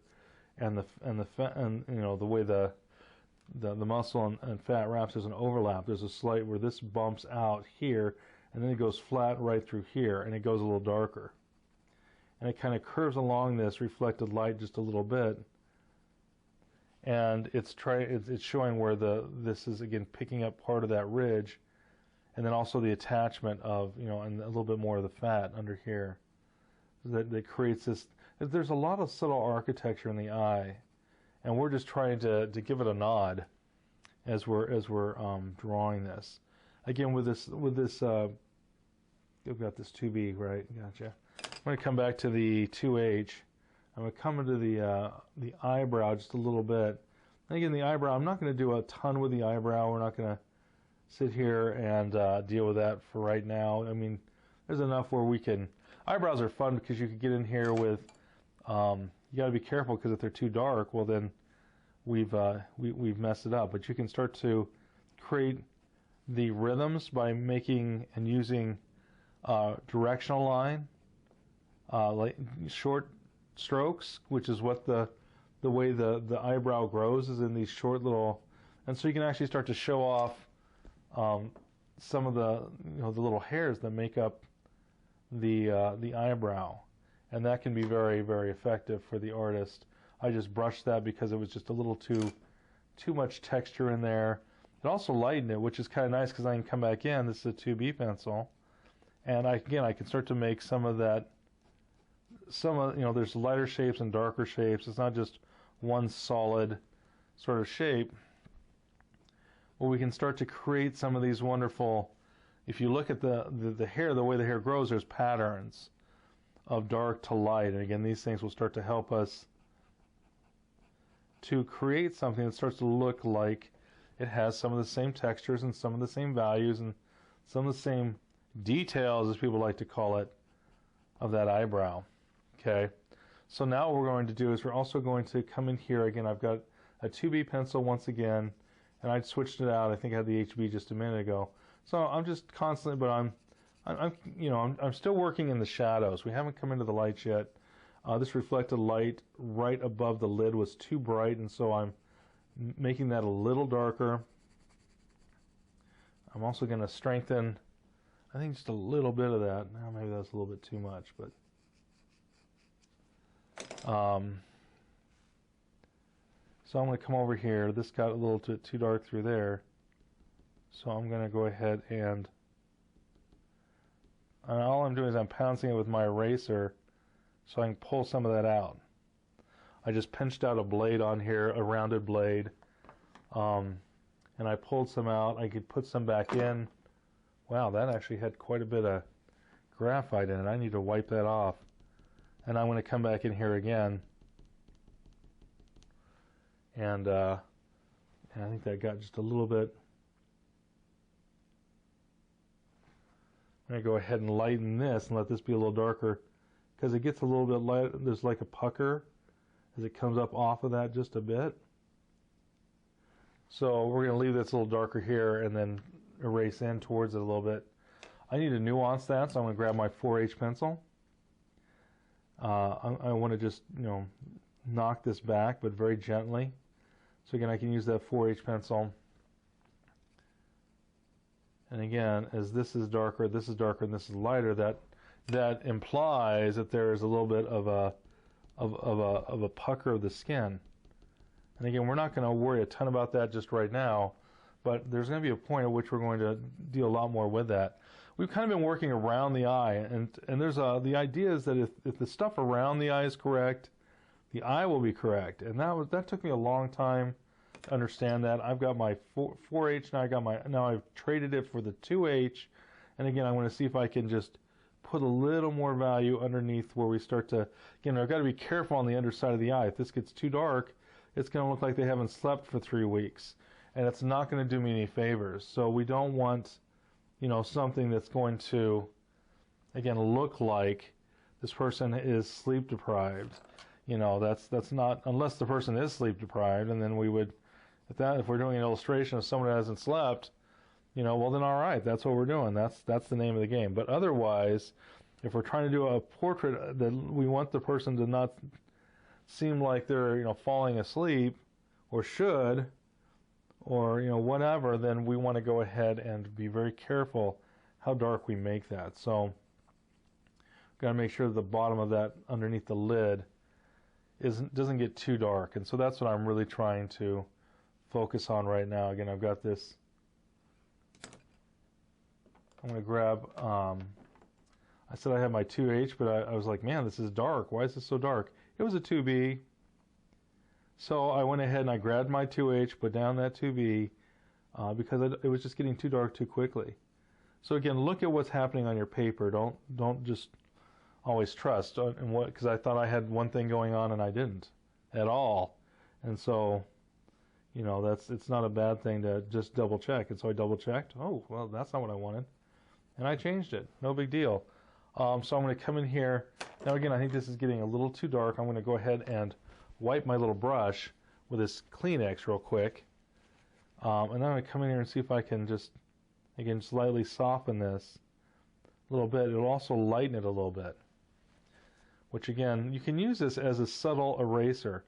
and the way the muscle and fat wraps. There's an overlap. There's a slight where this bumps out here, and then it goes flat right through here, and it goes a little darker, and it kind of curves along this reflected light just a little bit, and it's showing where this is again picking up part of that ridge, and then also the attachment of, and a little bit more of the fat under here that creates this. There's a lot of subtle architecture in the eye, and we're just trying to give it a nod as we're drawing this. Again, with this you've got this 2B, right? Gotcha. I'm going to come back to the 2H. I'm going to come into the eyebrow just a little bit. And again, the eyebrow, I'm not going to do a ton with the eyebrow. We're not going to sit here and deal with that for right now. I mean, there's enough where we can. Eyebrows are fun because you can get in here with. You got to be careful, because if they're too dark, well then we've messed it up. But you can start to create the rhythms by making and using directional line, like short strokes, which is what the way the eyebrow grows, is in these short little, and so you can actually start to show off some of the the little hairs that make up the eyebrow, and that can be very, very effective for the artist. I just brushed that because it was just a little too much texture in there. It also lightened it, which is kind of nice, because I can come back in. This is a 2B pencil, and I can start to make some of that. There's lighter shapes and darker shapes. It's not just one solid sort of shape. Well, we can start to create some of these wonderful. If you look at the hair, the way the hair grows, there's patterns of dark to light, and again, these things will start to help us to create something that starts to look like it has some of the same textures and some of the same values and some of the same details, as people like to call it, of that eyebrow. Okay, so now what we're going to do is we're also going to come in here again. I've got a 2B pencil once again, and I switched it out. I think I had the HB just a minute ago. So I'm just constantly, but I'm still working in the shadows. We haven't come into the lights yet. This reflected light right above the lid was too bright, and so I'm making that a little darker. I'm also going to strengthen, I think, just a little bit of that. Now maybe that's a little bit too much, but so I'm going to come over here. This got a little too dark through there, so I'm going to go ahead and all I'm doing is I'm pouncing it with my eraser so I can pull some of that out. I just pinched out a blade on here, a rounded blade, and I pulled some out. I could put some back in. Wow, that actually had quite a bit of graphite in it. I need to wipe that off. And I'm going to come back in here again. And I think that got just a little bit. I'm going to go ahead and lighten this and let this be a little darker, because it gets a little bit light. There's like a pucker as it comes up off of that just a bit. So we're going to leave this a little darker here and then erase in towards it a little bit. I need to nuance that, so I'm going to grab my 4H pencil. I want to just knock this back, but very gently. So again, I can use that 4H pencil. And again, as this is darker, and this is lighter, that implies that there is a little bit of a pucker of the skin. And again, we're not going to worry a ton about that just right now, but there's going to be a point at which we're going to deal a lot more with that. We've kind of been working around the eye, and there's the idea is that if the stuff around the eye is correct, the eye will be correct. And that took me a long time to understand that. I've got my 4H now I've traded it for the 2H, and again I'm going to see if I can just put a little more value underneath where we start to, again, I've got to be careful on the underside of the eye. If this gets too dark, it's going to look like they haven't slept for 3 weeks, and it's not going to do me any favors. So we don't want, something that's going to, again, look like this person is sleep deprived. That's not, unless the person is sleep deprived, and then we would, if we're doing an illustration of someone who hasn't slept, well then all right, that's what we're doing. That's the name of the game. But otherwise, if we're trying to do a portrait, then we want the person to not seem like they're falling asleep, or should, or whatever. Then we want to go ahead and be very careful how dark we make that. So got to make sure that the bottom of that underneath the lid doesn't get too dark. And so that's what I'm really trying to focus on right now. Again, I've got this. I'm going to grab, I said I had my 2H, but I was like, man, this is dark. Why is this so dark? It was a 2B. So I went ahead and I grabbed my 2H, put down that 2B, because it was just getting too dark too quickly. So again, look at what's happening on your paper. Don't just always trust in what, because I thought I had one thing going on and I didn't at all. And so, it's not a bad thing to just double check. And so I double checked. Oh, well, that's not what I wanted. And I changed it. No big deal. So I'm going to come in here. Now again, I think this is getting a little too dark. I'm going to go ahead and wipe my little brush with this Kleenex real quick. And then I'm going to come in here and see if I can just, again, slightly soften this a little bit. It'll also lighten it a little bit. Which again, you can use this as a subtle eraser.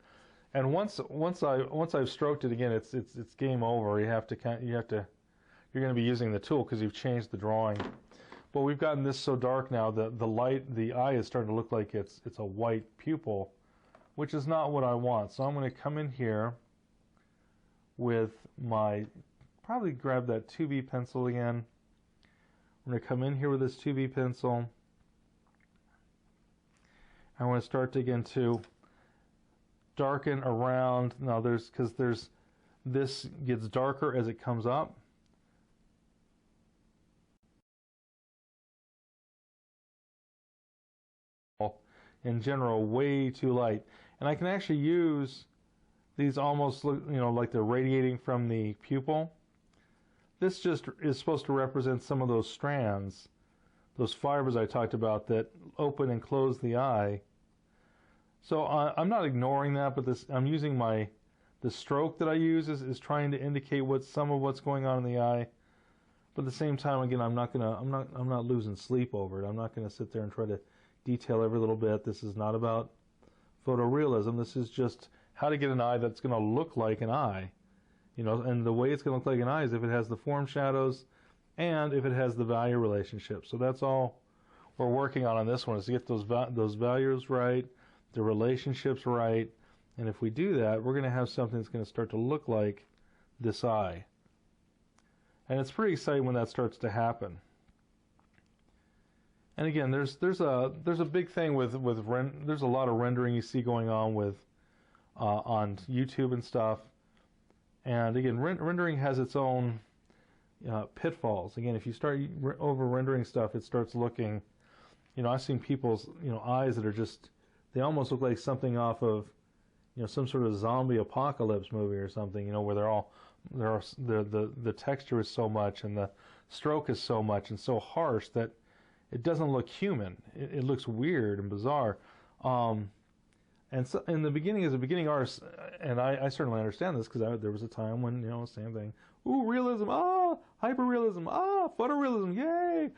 And once I've stroked it again, it's game over. You're going to be using the tool because you've changed the drawing. But we've gotten this so dark now that the eye is starting to look like it's a white pupil, which is not what I want. So I'm going to come in here with probably grab that 2B pencil again. I'm going to come in here with this 2B pencil. I want to start again to darken around. Now this gets darker as it comes up. In general, way too light. And I can actually use these almost look, like they're radiating from the pupil. This just is supposed to represent some of those strands, those fibers I talked about that open and close the eye. So I'm not ignoring that, but I'm using the stroke that I use is trying to indicate some of what's going on in the eye. But at the same time, again, I'm not losing sleep over it. I'm not going to sit there and try to detail every little bit. This is not about photorealism. This is just how to get an eye that's going to look like an eye. And the way it's going to look like an eye is if it has the form shadows and if it has the value relationship. So that's all we're working on this one, is to get those values right, the relationships right. And if we do that, we're going to have something that's going to start to look like this eye. And it's pretty exciting when that starts to happen. And again, there's a big thing with there's a lot of rendering you see going on on YouTube and stuff. And again, rendering has its own pitfalls. Again, if you start over rendering stuff, it starts looking, I've seen people's eyes that are just, they almost look like something off of some sort of zombie apocalypse movie or something. Where the texture is so much and the stroke is so much and so harsh that it doesn't look human. It looks weird and bizarre. And so in the beginning, as a beginning artist, and I certainly understand this because there was a time when, same thing. Ooh, realism, hyperrealism, photorealism, yay!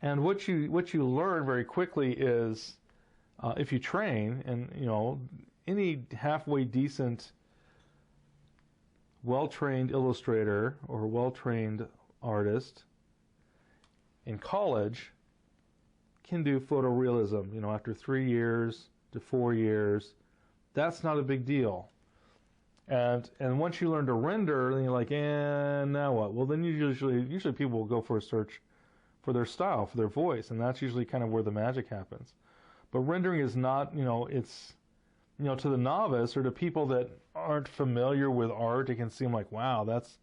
And what you learn very quickly is, if you train, and any halfway decent, well-trained illustrator or well-trained artist in college can do photorealism, after 3 years to 4 years. That's not a big deal. And once you learn to render, then you're like, and now what? Well, then usually people will go for a search for their style, for their voice, and that's usually kind of where the magic happens. But rendering is not, it's, to the novice or to people that aren't familiar with art, it can seem like, wow, that's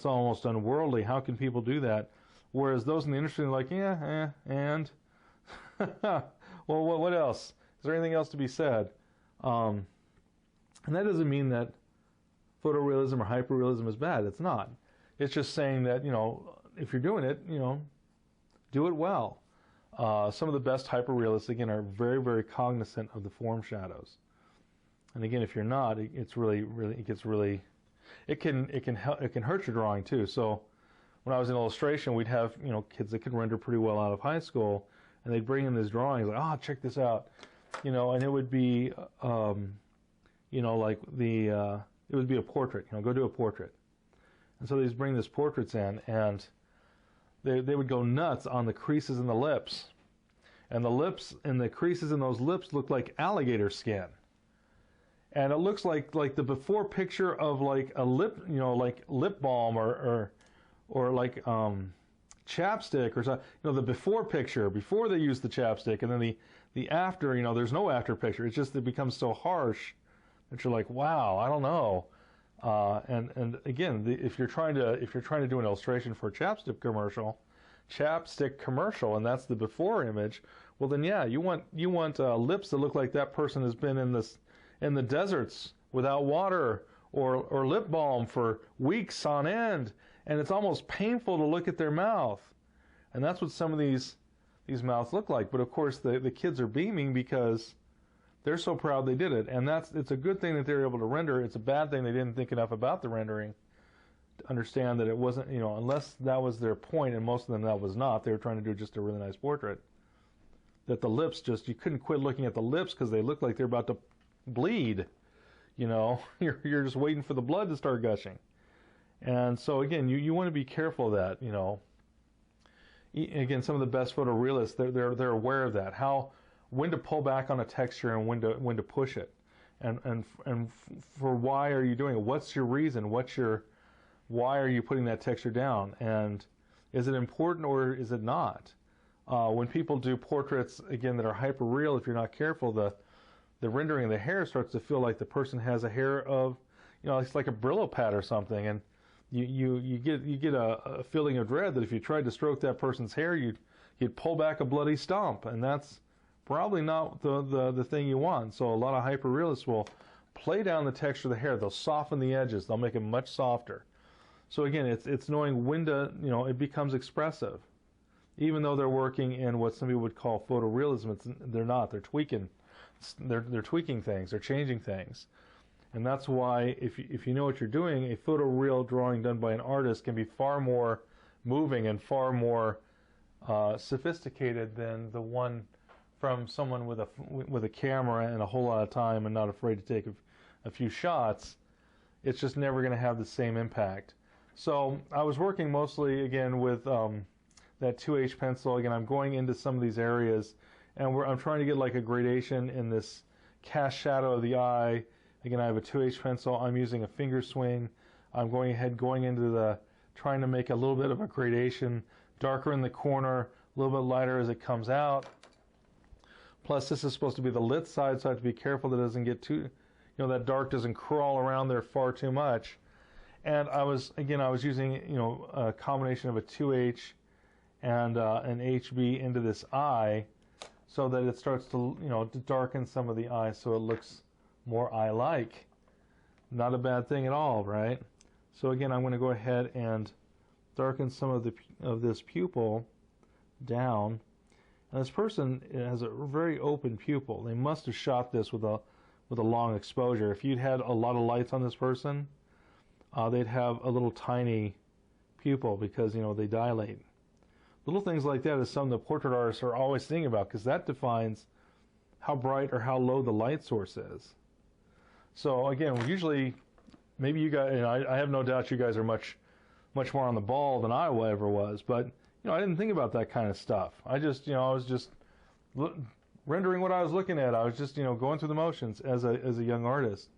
almost unworldly. How can people do that? Whereas those in the industry are like, and well, what else? Is there anything else to be said? And that doesn't mean that photorealism or hyperrealism is bad. It's not. It's just saying that, if you're doing it, do it well. Some of the best hyperrealists, again, are very, very cognizant of the form shadows. And again, if you're not, it can hurt your drawing too. So when I was in illustration, we'd have, kids that could render pretty well out of high school, and they'd bring in these drawings like, check this out, and it would be, it would be a portrait, go do a portrait. And so they'd bring these portraits in, and they would go nuts on the creases in the lips. And the lips and the creases in those lips look like alligator skin. And it looks like the before picture of like a lip, like lip balm or like chapstick or something. The before picture, before they use the chapstick, and then the after, there's no after picture. It's just it becomes so harsh that you're like, wow, I don't know. And again, if you're trying to do an illustration for a chapstick commercial, and that's the before image, well then yeah, you want lips that look like that person has been in the deserts without water or lip balm for weeks on end, and it's almost painful to look at their mouth. And that's what some of these mouths look like. But of course the kids are beaming because they're so proud they did it, and it's a good thing that they were able to render. It's a bad thing they didn't think enough about the rendering to understand that it wasn't, unless that was their point, and most of them that was not. They were trying to do just a really nice portrait. That the lips you couldn't quit looking at the lips because they looked like they're about to bleed. You're just waiting for the blood to start gushing. And so again, you want to be careful of that. Again, some of the best photorealists, they're aware of that. When to pull back on a texture and when to push it, and for why are you doing it? What's your reason? Why are you putting that texture down? And is it important or is it not? When people do portraits again that are hyper real, if you're not careful, the rendering of the hair starts to feel like the person has a hair of, it's like a Brillo pad or something, and you get a feeling of dread that if you tried to stroke that person's hair, you'd pull back a bloody stump, and that's probably not the thing you want. So a lot of hyperrealists will play down the texture of the hair. They'll soften the edges. They'll make it much softer. So again, it's knowing when to, it becomes expressive. Even though they're working in what some people would call photorealism, they're not. They're tweaking. They're tweaking things. They're changing things. And that's why if you know what you're doing, a photoreal drawing done by an artist can be far more moving and far more sophisticated than the one from someone with a camera and a whole lot of time and not afraid to take a few shots. It's just never going to have the same impact. So I was working mostly again with that 2H pencil. Again, I'm going into some of these areas, and I'm trying to get like a gradation in this cast shadow of the eye. Again, I have a 2H pencil. I'm using a finger swing. I'm going into trying to make a little bit of a gradation, darker in the corner, a little bit lighter as it comes out. Plus, this is supposed to be the lit side, so I have to be careful that it doesn't get too, that dark doesn't crawl around there far too much. And I was using, a combination of a 2H and an HB into this eye, so that it starts to, to darken some of the eye, so it looks more eye-like. Not a bad thing at all, right? So again, I'm going to go ahead and darken some of this pupil down. And this person has a very open pupil. They must have shot this with a long exposure. If you'd had a lot of lights on this person, they'd have a little tiny pupil because they dilate. Little things like that is something the portrait artists are always thinking about, because that defines how bright or how low the light source is. So again, usually, maybe you guys, I have no doubt you guys are much more on the ball than I ever was, but I didn't think about that kind of stuff. I just, I was just rendering what I was looking at. I was just, going through the motions as a young artist.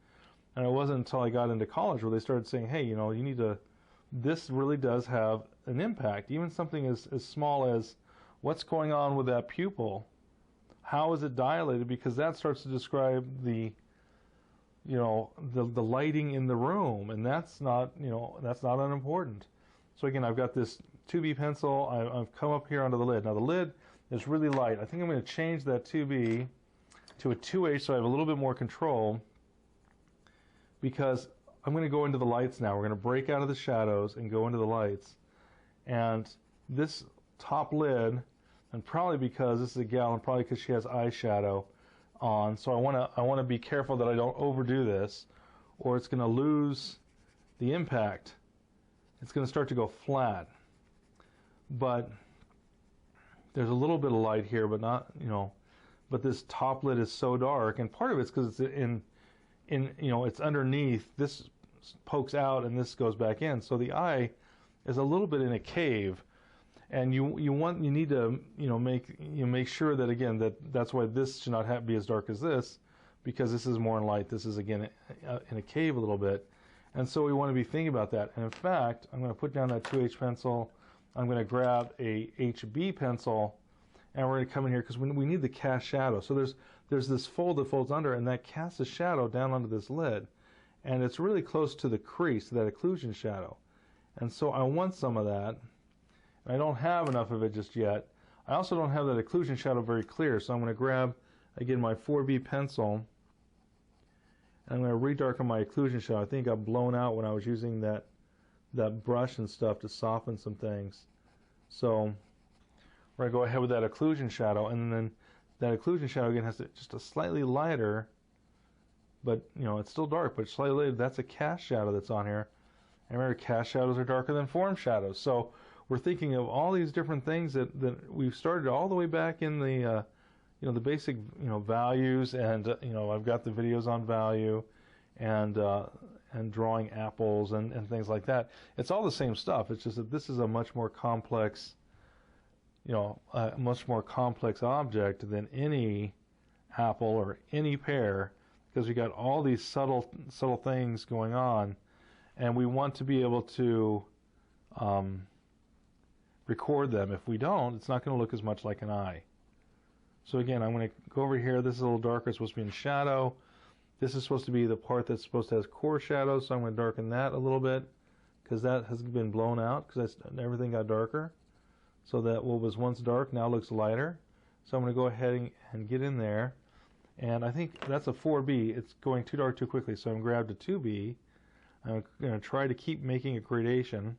And it wasn't until I got into college where they started saying, hey, you know, you need to, this really does have an impact. Even something as small as what's going on with that pupil. How is it dilated? Because that starts to describe the, you know, the lighting in the room, and that's not, you know, that's not unimportant. So again, I've got this 2B pencil. I've come up here onto the lid. Now the lid is really light. I think I'm going to change that 2B to a 2H so I have a little bit more control, because I'm going to go into the lights now. We're going to break out of the shadows and go into the lights. And this top lid, and probably because this is a gal, and probably because she has eyeshadow on, so I want to be careful that I don't overdo this, or it's going to lose the impact. It's going to start to go flat. But there's a little bit of light here, but not, you know, but this top lid is so dark, and part of it's because it's in, you know, it's underneath. This pokes out and this goes back in, so the eye is a little bit in a cave, and you need to, you know, make sure that, again, that's why this should not be as dark as this, because this is more in light. This is, again, in a cave a little bit, and so we want to be thinking about that. And in fact, I'm going to put down that 2H pencil. I'm going to grab a HB pencil, and we're going to come in here because we need the cast shadow. So there's this fold that folds under, and that casts a shadow down onto this lid, and it's really close to the crease, to that occlusion shadow. And so I want some of that, and I don't have enough of it just yet. I also don't have that occlusion shadow very clear, so I'm going to grab, again, my 4B pencil, and I'm going to redarken my occlusion shadow. I think it got blown out when I was using that brush and stuff to soften some things. So we're going to go ahead with that occlusion shadow, and then that occlusion shadow again has just a slightly lighter, but you know, it's still dark, but slightly lighter. That's a cast shadow that's on here. And remember, cast shadows are darker than form shadows. So we're thinking of all these different things that we've started all the way back in the you know, the basic, you know, values, and you know, I've got the videos on value and drawing apples and things like that. It's all the same stuff. It's just that this is a much more complex, you know, much more complex object than any apple or any pear, because we got all these subtle things going on, and we want to be able to record them. If we don't, it's not going to look as much like an eye. So again, I'm going to go over here. This is a little darker. It's supposed to be in shadow. This is supposed to be the part that's supposed to have core shadow, so I'm going to darken that a little bit, because that has been blown out, because everything got darker. So that what was once dark now looks lighter. So I'm going to go ahead and get in there. And I think that's a 4B. It's going too dark too quickly, so I'm grabbed a 2B. I'm going to try to keep making a gradation.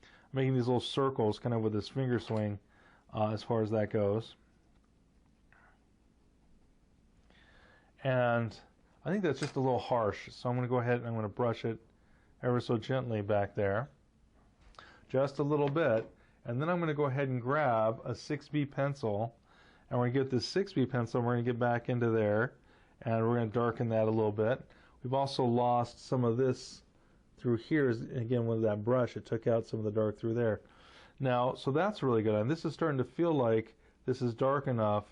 I'm making these little circles kind of with this finger swing as far as that goes. And I think that's just a little harsh, so I'm going to go ahead and I'm going to brush it ever so gently back there. Just a little bit. And then I'm going to go ahead and grab a 6B pencil, and we're going to get this 6B pencil, and we're going to get back into there, and we're going to darken that a little bit. We've also lost some of this through here. Again, with that brush, it took out some of the dark through there. Now, so that's really good, and this is starting to feel like this is dark enough,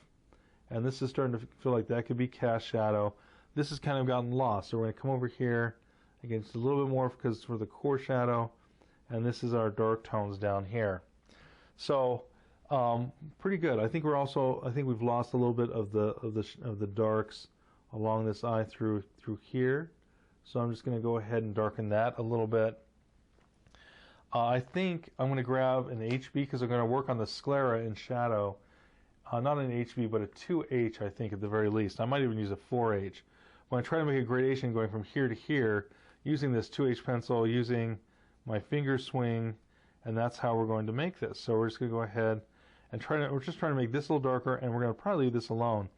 and this is starting to feel like that could be cast shadow. This has kind of gotten lost, so we're going to come over here, again, just a little bit more because for the core shadow, and this is our dark tones down here. So pretty good. I think we've lost a little bit of the darks along this eye through here. So I'm just going to go ahead and darken that a little bit. I think I'm going to grab an HB because I'm going to work on the sclera in shadow. Not an HB, but a 2H, I think, at the very least. I might even use a 4H. When I try to make a gradation going from here to here, using this 2H pencil, using my finger swing, and that's how we're going to make this. So we're just going to go ahead and we're just trying to make this a little darker, and we're going to probably leave this alone.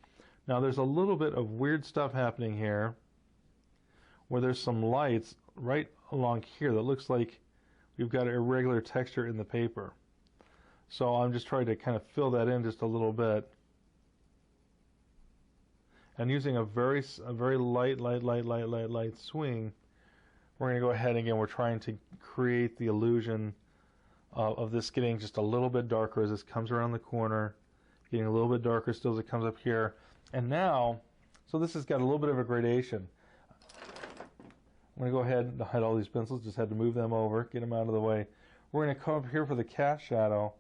Now there's a little bit of weird stuff happening here where there's some lights right along here that looks like we've got an irregular texture in the paper. So I'm just trying to kind of fill that in just a little bit. And using a very light swing, we're going to go ahead, again, we're trying to create the illusion of this getting just a little bit darker as this comes around the corner, getting a little bit darker still as it comes up here. And now, so this has got a little bit of a gradation. going to go ahead and hide all these pencils. Just had to move them over, get them out of the way. We're going to come up here for the cast shadow,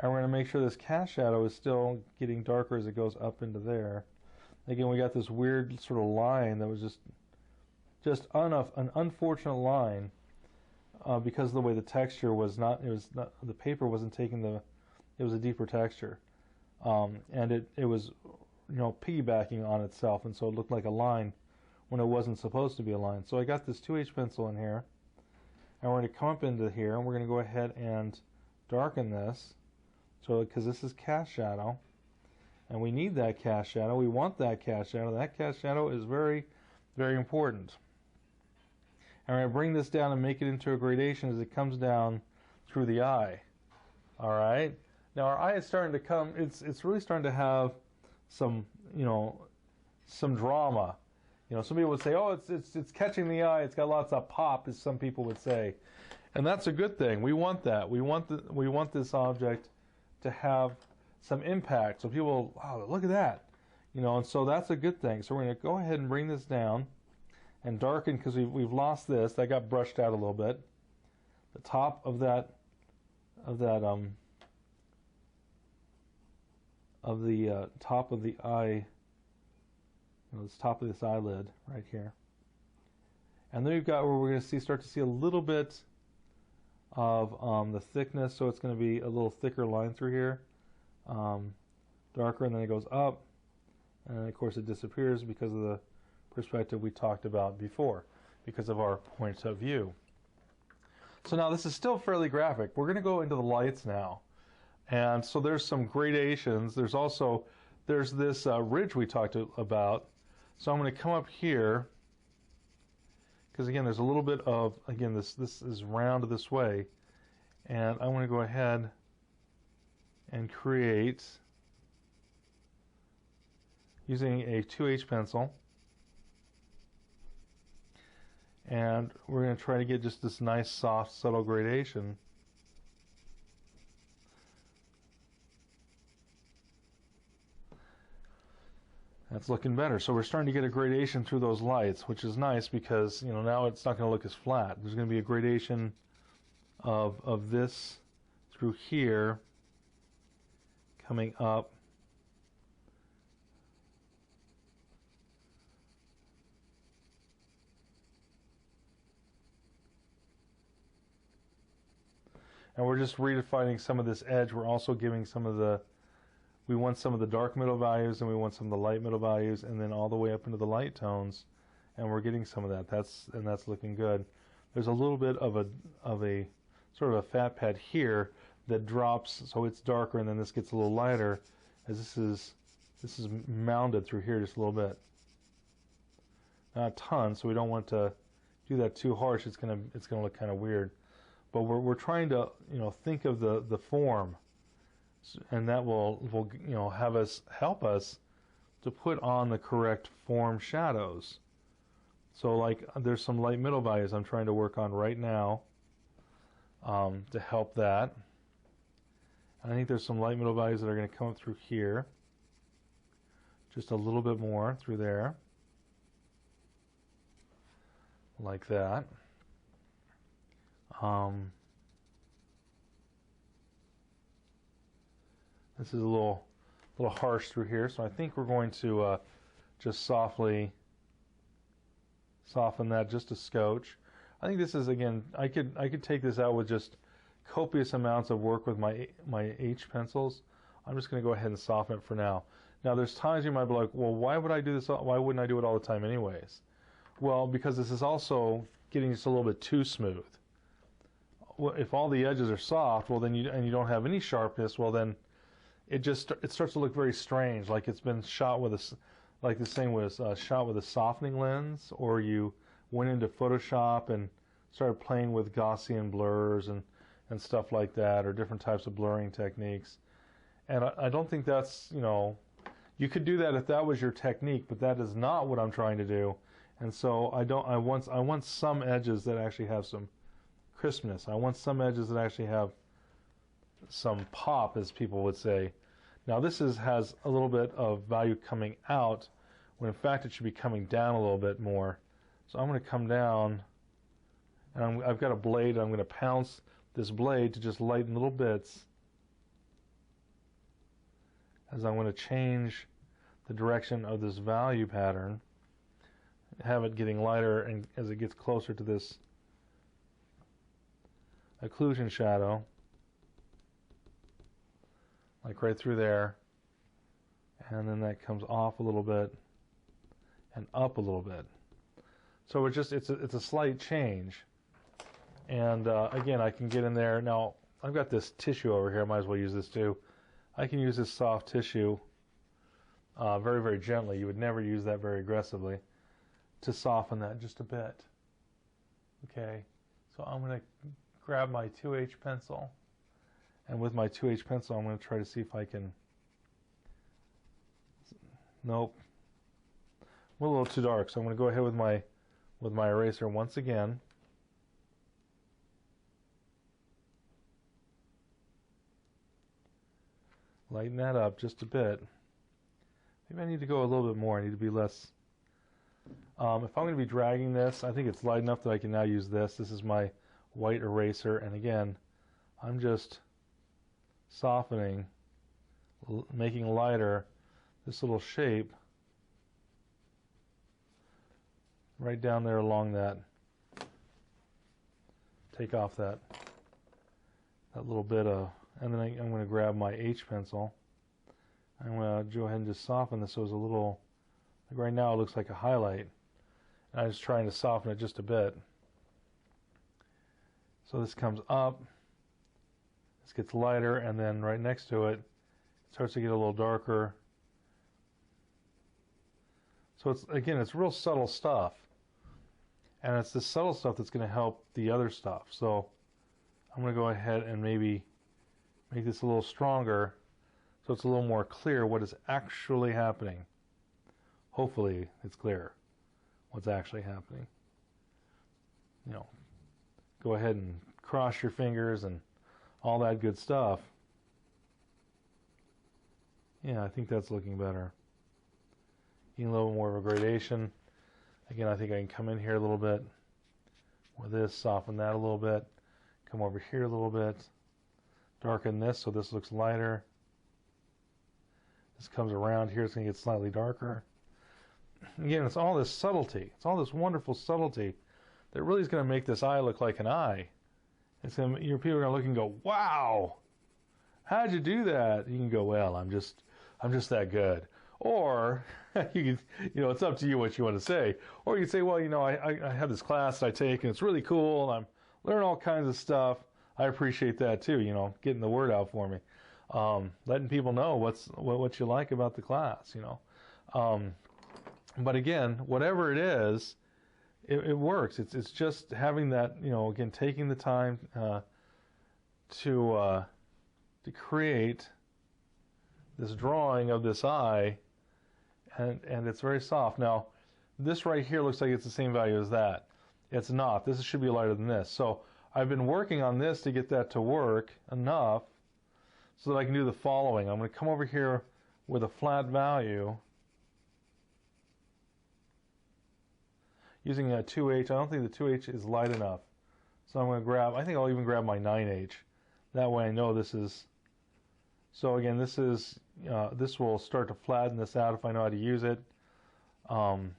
and we're going to make sure this cast shadow is still getting darker as it goes up into there. Again, we got this weird sort of line that was just an unfortunate line because of the way the texture was not. It was not, the paper wasn't taking the. It was a deeper texture, and it was, you know, piggybacking on itself, and so it looked like a line when it wasn't supposed to be a line. So I got this 2H pencil in here, and we're going to come up into here, and we're going to go ahead and darken this. So because this is cast shadow, and we need that cast shadow, we want that cast shadow. That cast shadow is very, very important. And we're going to bring this down and make it into a gradation as it comes down through the eye. All right. Now our eye is starting to come. It's really starting to have some, you know, some drama. You know, some people would say, oh, it's catching the eye. It's got lots of pop, as some people would say, and that's a good thing. We want that. We want this object to have some impact. So people, wow, look at that, you know, and so that's a good thing. So we're going to go ahead and bring this down and darken because we've lost this. That got brushed out a little bit. The top of the top of the eye. This top of this eyelid right here, and then we've got where we're going to start to see a little bit of the thickness. So it's going to be a little thicker line through here, darker, and then it goes up, and of course it disappears because of the perspective we talked about before, because of our point of view. So now this is still fairly graphic. We're going to go into the lights now, and so there's some gradations. There's this ridge we talked about. So I'm going to come up here, because again there's a little bit of, again this is round this way, and I want to go ahead and create, using a 2H pencil, and we're going to try to get just this nice soft subtle gradation. That's looking better. So we're starting to get a gradation through those lights, which is nice because, you know, now it's not going to look as flat. There's going to be a gradation of this through here coming up. And we're just redefining some of this edge. We're also giving some of the, we want some of the dark middle values, and we want some of the light middle values, and then all the way up into the light tones, and we're getting some of that. That's looking good. There's a little bit of a sort of a fat pad here that drops, so it's darker, and then this gets a little lighter, as this is mounded through here just a little bit. Not a ton, so we don't want to do that too harsh. It's gonna look kind of weird. But we're trying to, you know, think of the form, and that will you know help us to put on the correct form shadows. So like there's some light middle values I'm trying to work on right now to help that. I think there's some light middle values that are going to come up through here, just a little bit more through there, like that. This is a little harsh through here, so I think we're going to just softly soften that just a scotch. I think this is, again, I could take this out with just copious amounts of work with my H pencils. I'm just going to go ahead and soften it for now. Now there's times you might be like, well, why would I do this? Why wouldn't I do it all the time anyways? Well, because this is also getting just a little bit too smooth. Well, if all the edges are soft, well then you don't have any sharpness, well then it starts to look very strange, like it's been shot with a, like this thing was shot with a softening lens, or you went into Photoshop and started playing with Gaussian blurs and stuff like that, or different types of blurring techniques. And I don't think that's, you know, you could do that if that was your technique, but that is not what I'm trying to do. And so I want some edges that actually have some crispness. I want some edges that actually have some pop, as people would say. Now this has a little bit of value coming out, when in fact it should be coming down a little bit more. So I'm going to come down And I've got a blade. I'm going to pounce this blade to just lighten little bits as I'm going to change the direction of this value pattern, have it getting lighter, and as it gets closer to this occlusion shadow, like right through there, and then that comes off a little bit and up a little bit. So it's a slight change. And again, I can get in there. Now, I've got this tissue over here. I might as well use this too. I can use this soft tissue very, very gently. You would never use that very aggressively, to soften that just a bit. Okay, so I'm going to grab my 2H pencil. And with my 2H pencil, I'm going to try to see if I can... Nope. I'm a little too dark, so I'm going to go ahead with my eraser once again. Lighten that up just a bit. Maybe I need to go a little bit more. I need to be less... if I'm going to be dragging this, I think it's light enough that I can now use this. This is my white eraser, and again, I'm just softening, making lighter this little shape right down there along that. Take off that little bit of... And then I'm going to grab my H pencil. I'm going to go ahead and just soften this so it's a little... Like right now it looks like a highlight. And I'm just trying to soften it just a bit. So this comes up. This gets lighter, and then right next to it, it starts to get a little darker. So it's, again, it's real subtle stuff. And it's this subtle stuff that's going to help the other stuff. So I'm going to go ahead and maybe make this a little stronger so it's a little more clear what is actually happening. Hopefully it's clear what's actually happening. You know, go ahead and cross your fingers and all that good stuff. Yeah, I think that's looking better. Getting a little more of a gradation. Again, I think I can come in here a little bit with this, soften that a little bit, come over here a little bit, darken this so this looks lighter. This comes around here, it's going to get slightly darker. Again, it's all this subtlety. It's all this wonderful subtlety that really is going to make this eye look like an eye. It's going to, people are going to look and go, "Wow, how'd you do that?" You can go, "Well, I'm just that good." Or you can, it's up to you what you want to say. Or you can say, "Well, I have this class that I take and it's really cool and I'm learning all kinds of stuff. I appreciate that too. Getting the word out for me, letting people know what you like about the class. But again, whatever it is, it works. It's just having that, again, taking the time to create this drawing of this eye, and it's very soft. Now, this right here looks like it's the same value as that. It's not. This should be lighter than this. So I've been working on this to get that to work enough so that I can do the following. I'm going to come over here with a flat value using a 2H. I don't think the 2H is light enough. So I'm going to grab, I think I'll even grab my 9H. That way I know this is, so again, this is, this will start to flatten this out if I know how to use it. And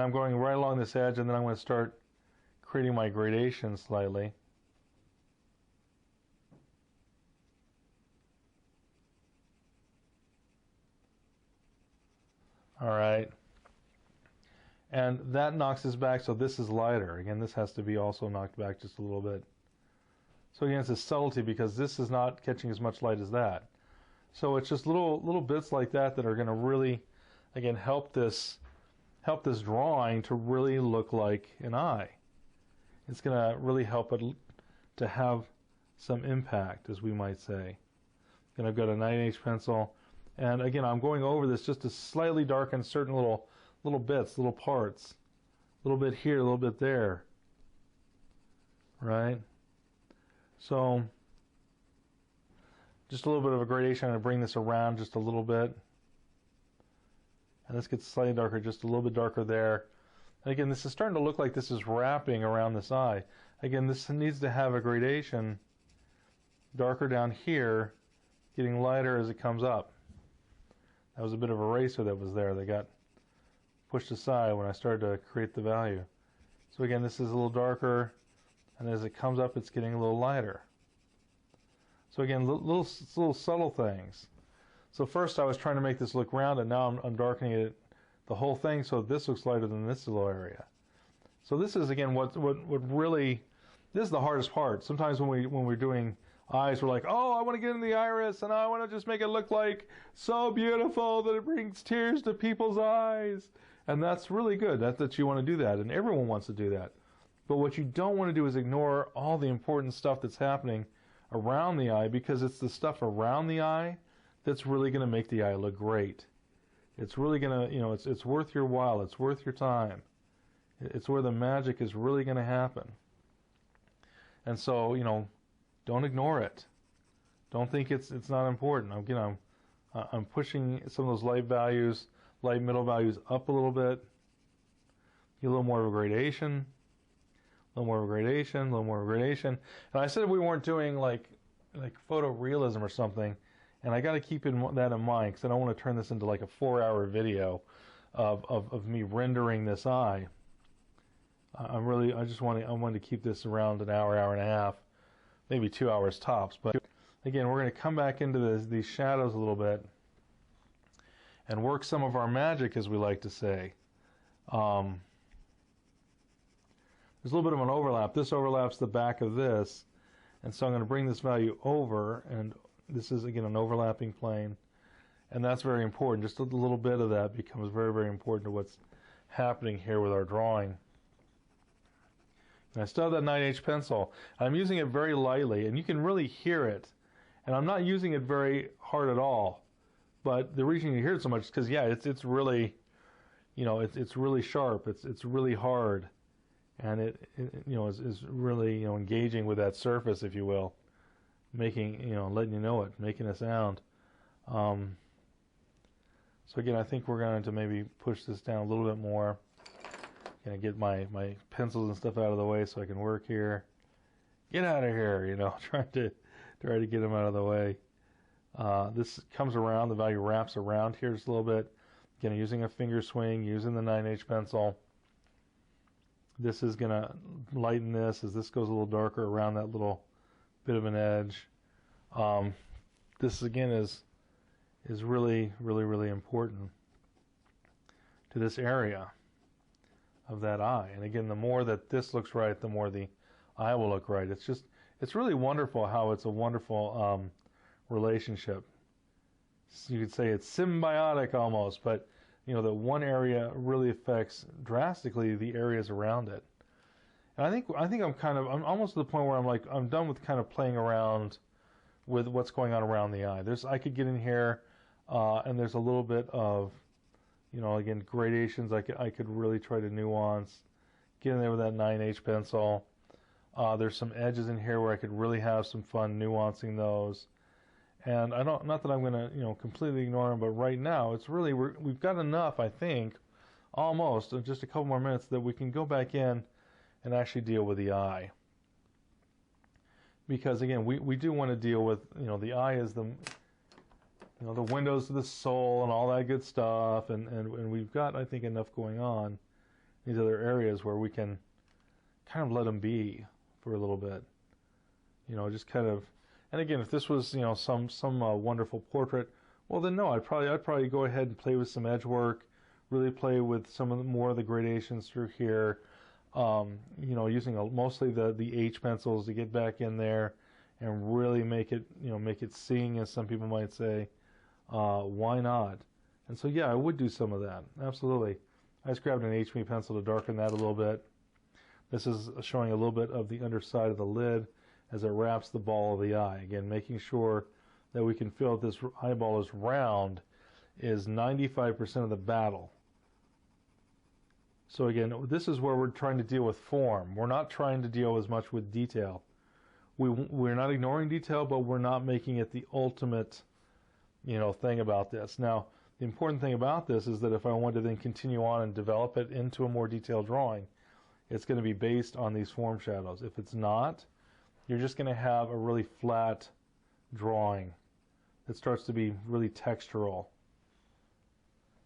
I'm going right along this edge, and then I'm going to start creating my gradation slightly. All right. And that knocks this back, so this is lighter. Again, this has to be also knocked back just a little bit. So again, it's a subtlety because this is not catching as much light as that. So it's just little bits like that that are going to really, again, help this drawing to really look like an eye. It's going to really help it to have some impact, as we might say. And I've got a 9H pencil, and again, I'm going over this just to slightly darken certain little bits, little parts, a little bit here, a little bit there, right? So just a little bit of a gradation. I'm going to bring this around just a little bit, And this gets slightly darker, just a little bit darker there. And again, this is starting to look like this is wrapping around this eye. Again, this needs to have a gradation, darker down here, getting lighter as it comes up. That was a bit of eraser that was there that got pushed aside when I started to create the value. So again, this is a little darker, and as it comes up, it's getting a little lighter. So again, little subtle things. So first I was trying to make this look round, and now I'm darkening it, the whole thing, so this looks lighter than this little area. So this is, again, what really, this is the hardest part. Sometimes when we're doing eyes, we're like, oh, I want to get in the iris, and I want to just make it look like so beautiful that it brings tears to people's eyes. And that's really good, that you want to do that, and everyone wants to do that. But what you don't want to do is ignore all the important stuff that's happening around the eye, because it's the stuff around the eye that's really going to make the eye look great. It's really going to, it's worth your while, it's worth your time. It's where the magic is really going to happen. And so, don't ignore it. Don't think it's not important. I'm pushing some of those light middle values up a little bit. Get a little more of a gradation. A little more of a gradation, a little more of a gradation. And I said we weren't doing like photorealism or something, and I got to keep that in mind, because I don't want to turn this into like a 4-hour video of me rendering this eye. I wanted to keep this around an hour, hour and a half, maybe 2 hours tops. But again, we're going to come back into these shadows a little bit and work some of our magic, as we like to say. There's a little bit of an overlap. This overlaps the back of this, and so I'm going to bring this value over, and this is, again, an overlapping plane, and that's very important. Just a little bit of that becomes very, very important to what's happening here with our drawing. And I still have that 9H pencil. I'm using it very lightly, and you can really hear it, and I'm not using it very hard at all. But the reason you hear it so much is because, yeah, it's really, it's really sharp. It's really hard, and it is really engaging with that surface, if you will, making letting you know it, making a sound. So again, I think we're going to maybe push this down a little bit more. Gonna get my pencils and stuff out of the way so I can work here. Get out of here, trying to get them out of the way. This comes around, the value wraps around here just a little bit. Again, using a finger swing, using the 9H pencil. This is gonna lighten this as this goes a little darker around that little bit of an edge. This again is really, really, really important to this area of that eye. And again, the more that this looks right, the more the eye will look right. It's really wonderful how it's a wonderful relationship. You could say it's symbiotic almost, but that one area really affects drastically the areas around it. And I think I'm almost to the point where I'm done with kind of playing around with what's going on around the eye. I could get in here, and there's a little bit of again, gradations I could really try to nuance, get in there with that 9H pencil. There's some edges in here where I could really have some fun nuancing those. And not that I'm going to, completely ignore them, but right now it's really, we've got enough, I think, almost, just a couple more minutes that we can go back in and actually deal with the eye. Because again, we do want to deal with, the eye is the windows to the soul and all that good stuff, and we've got, I think, enough going on in these other areas where we can kind of let them be for a little bit, just kind of. And again, if this was some wonderful portrait, well then no, I'd probably go ahead and play with some edge work, really play with some of more of the gradations through here, using mostly the H pencils to get back in there and really make it sing, as some people might say. Why not? And so yeah, I would do some of that, absolutely. I just grabbed an HB pencil to darken that a little bit. This is showing a little bit of the underside of the lid as it wraps the ball of the eye. Again, making sure that we can feel that this eyeball is round is 95% of the battle. So again, this is where we're trying to deal with form. We're not trying to deal as much with detail. We're not ignoring detail, but we're not making it the ultimate thing about this. Now, The important thing about this is that if I want to then continue on and develop it into a more detailed drawing, it's going to be based on these form shadows. If it's not, you're just going to have a really flat drawing that starts to be really textural.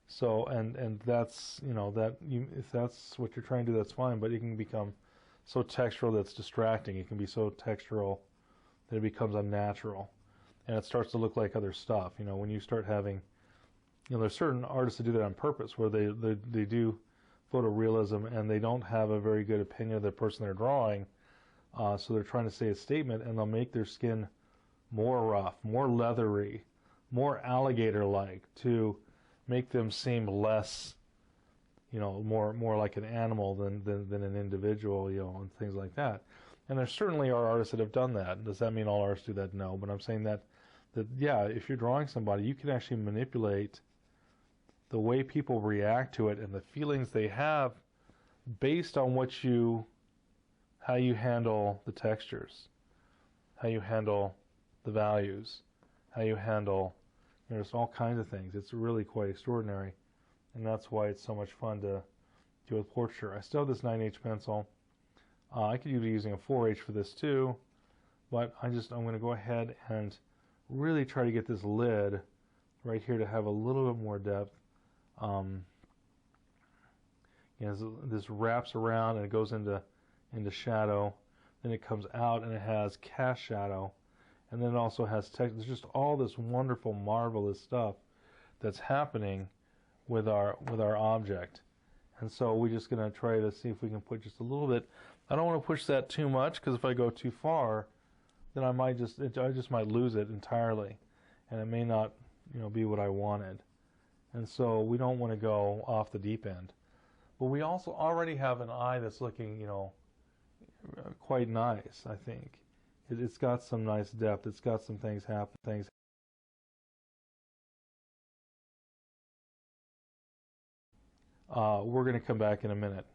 So, and that's, you know, if that's what you're trying to do, that's fine, but it can become so textural that's distracting. It can be so textural that it becomes unnatural, and it starts to look like other stuff. You know, when you start having, you know, there's certain artists that do that on purpose, where they do photorealism and they don't have a very good opinion of the person they're drawing, so they're trying to say a statement, and they'll make their skin more rough, more leathery, more alligator-like to make them seem less, you know, more like an animal than an individual, you know, and things like that. And there certainly are artists that have done that. Does that mean all artists do that? No, but I'm saying that yeah, if you're drawing somebody, you can actually manipulate the way people react to it and the feelings they have based on how you handle the textures, how you handle the values, how you handle, you know, there's all kinds of things. It's really quite extraordinary, and that's why it's so much fun to do with portraiture. I still have this 9H pencil. I could be using a 4H for this too, but I'm going to go ahead and really try to get this lid right here to have a little bit more depth. You know, this wraps around and it goes into shadow, then it comes out and it has cast shadow, and then it also has text. There's just all this wonderful, marvelous stuff that's happening with our object. And so we're just going to try to see if we can put just a little bit. I don't want to push that too much, because if I go too far, then I just might lose it entirely, and it may not, you know, be what I wanted. And so we don't want to go off the deep end. But we also already have an eye that's looking, you know, quite nice, I think. It's got some nice depth. It's got some things happening. We're going to come back in a minute.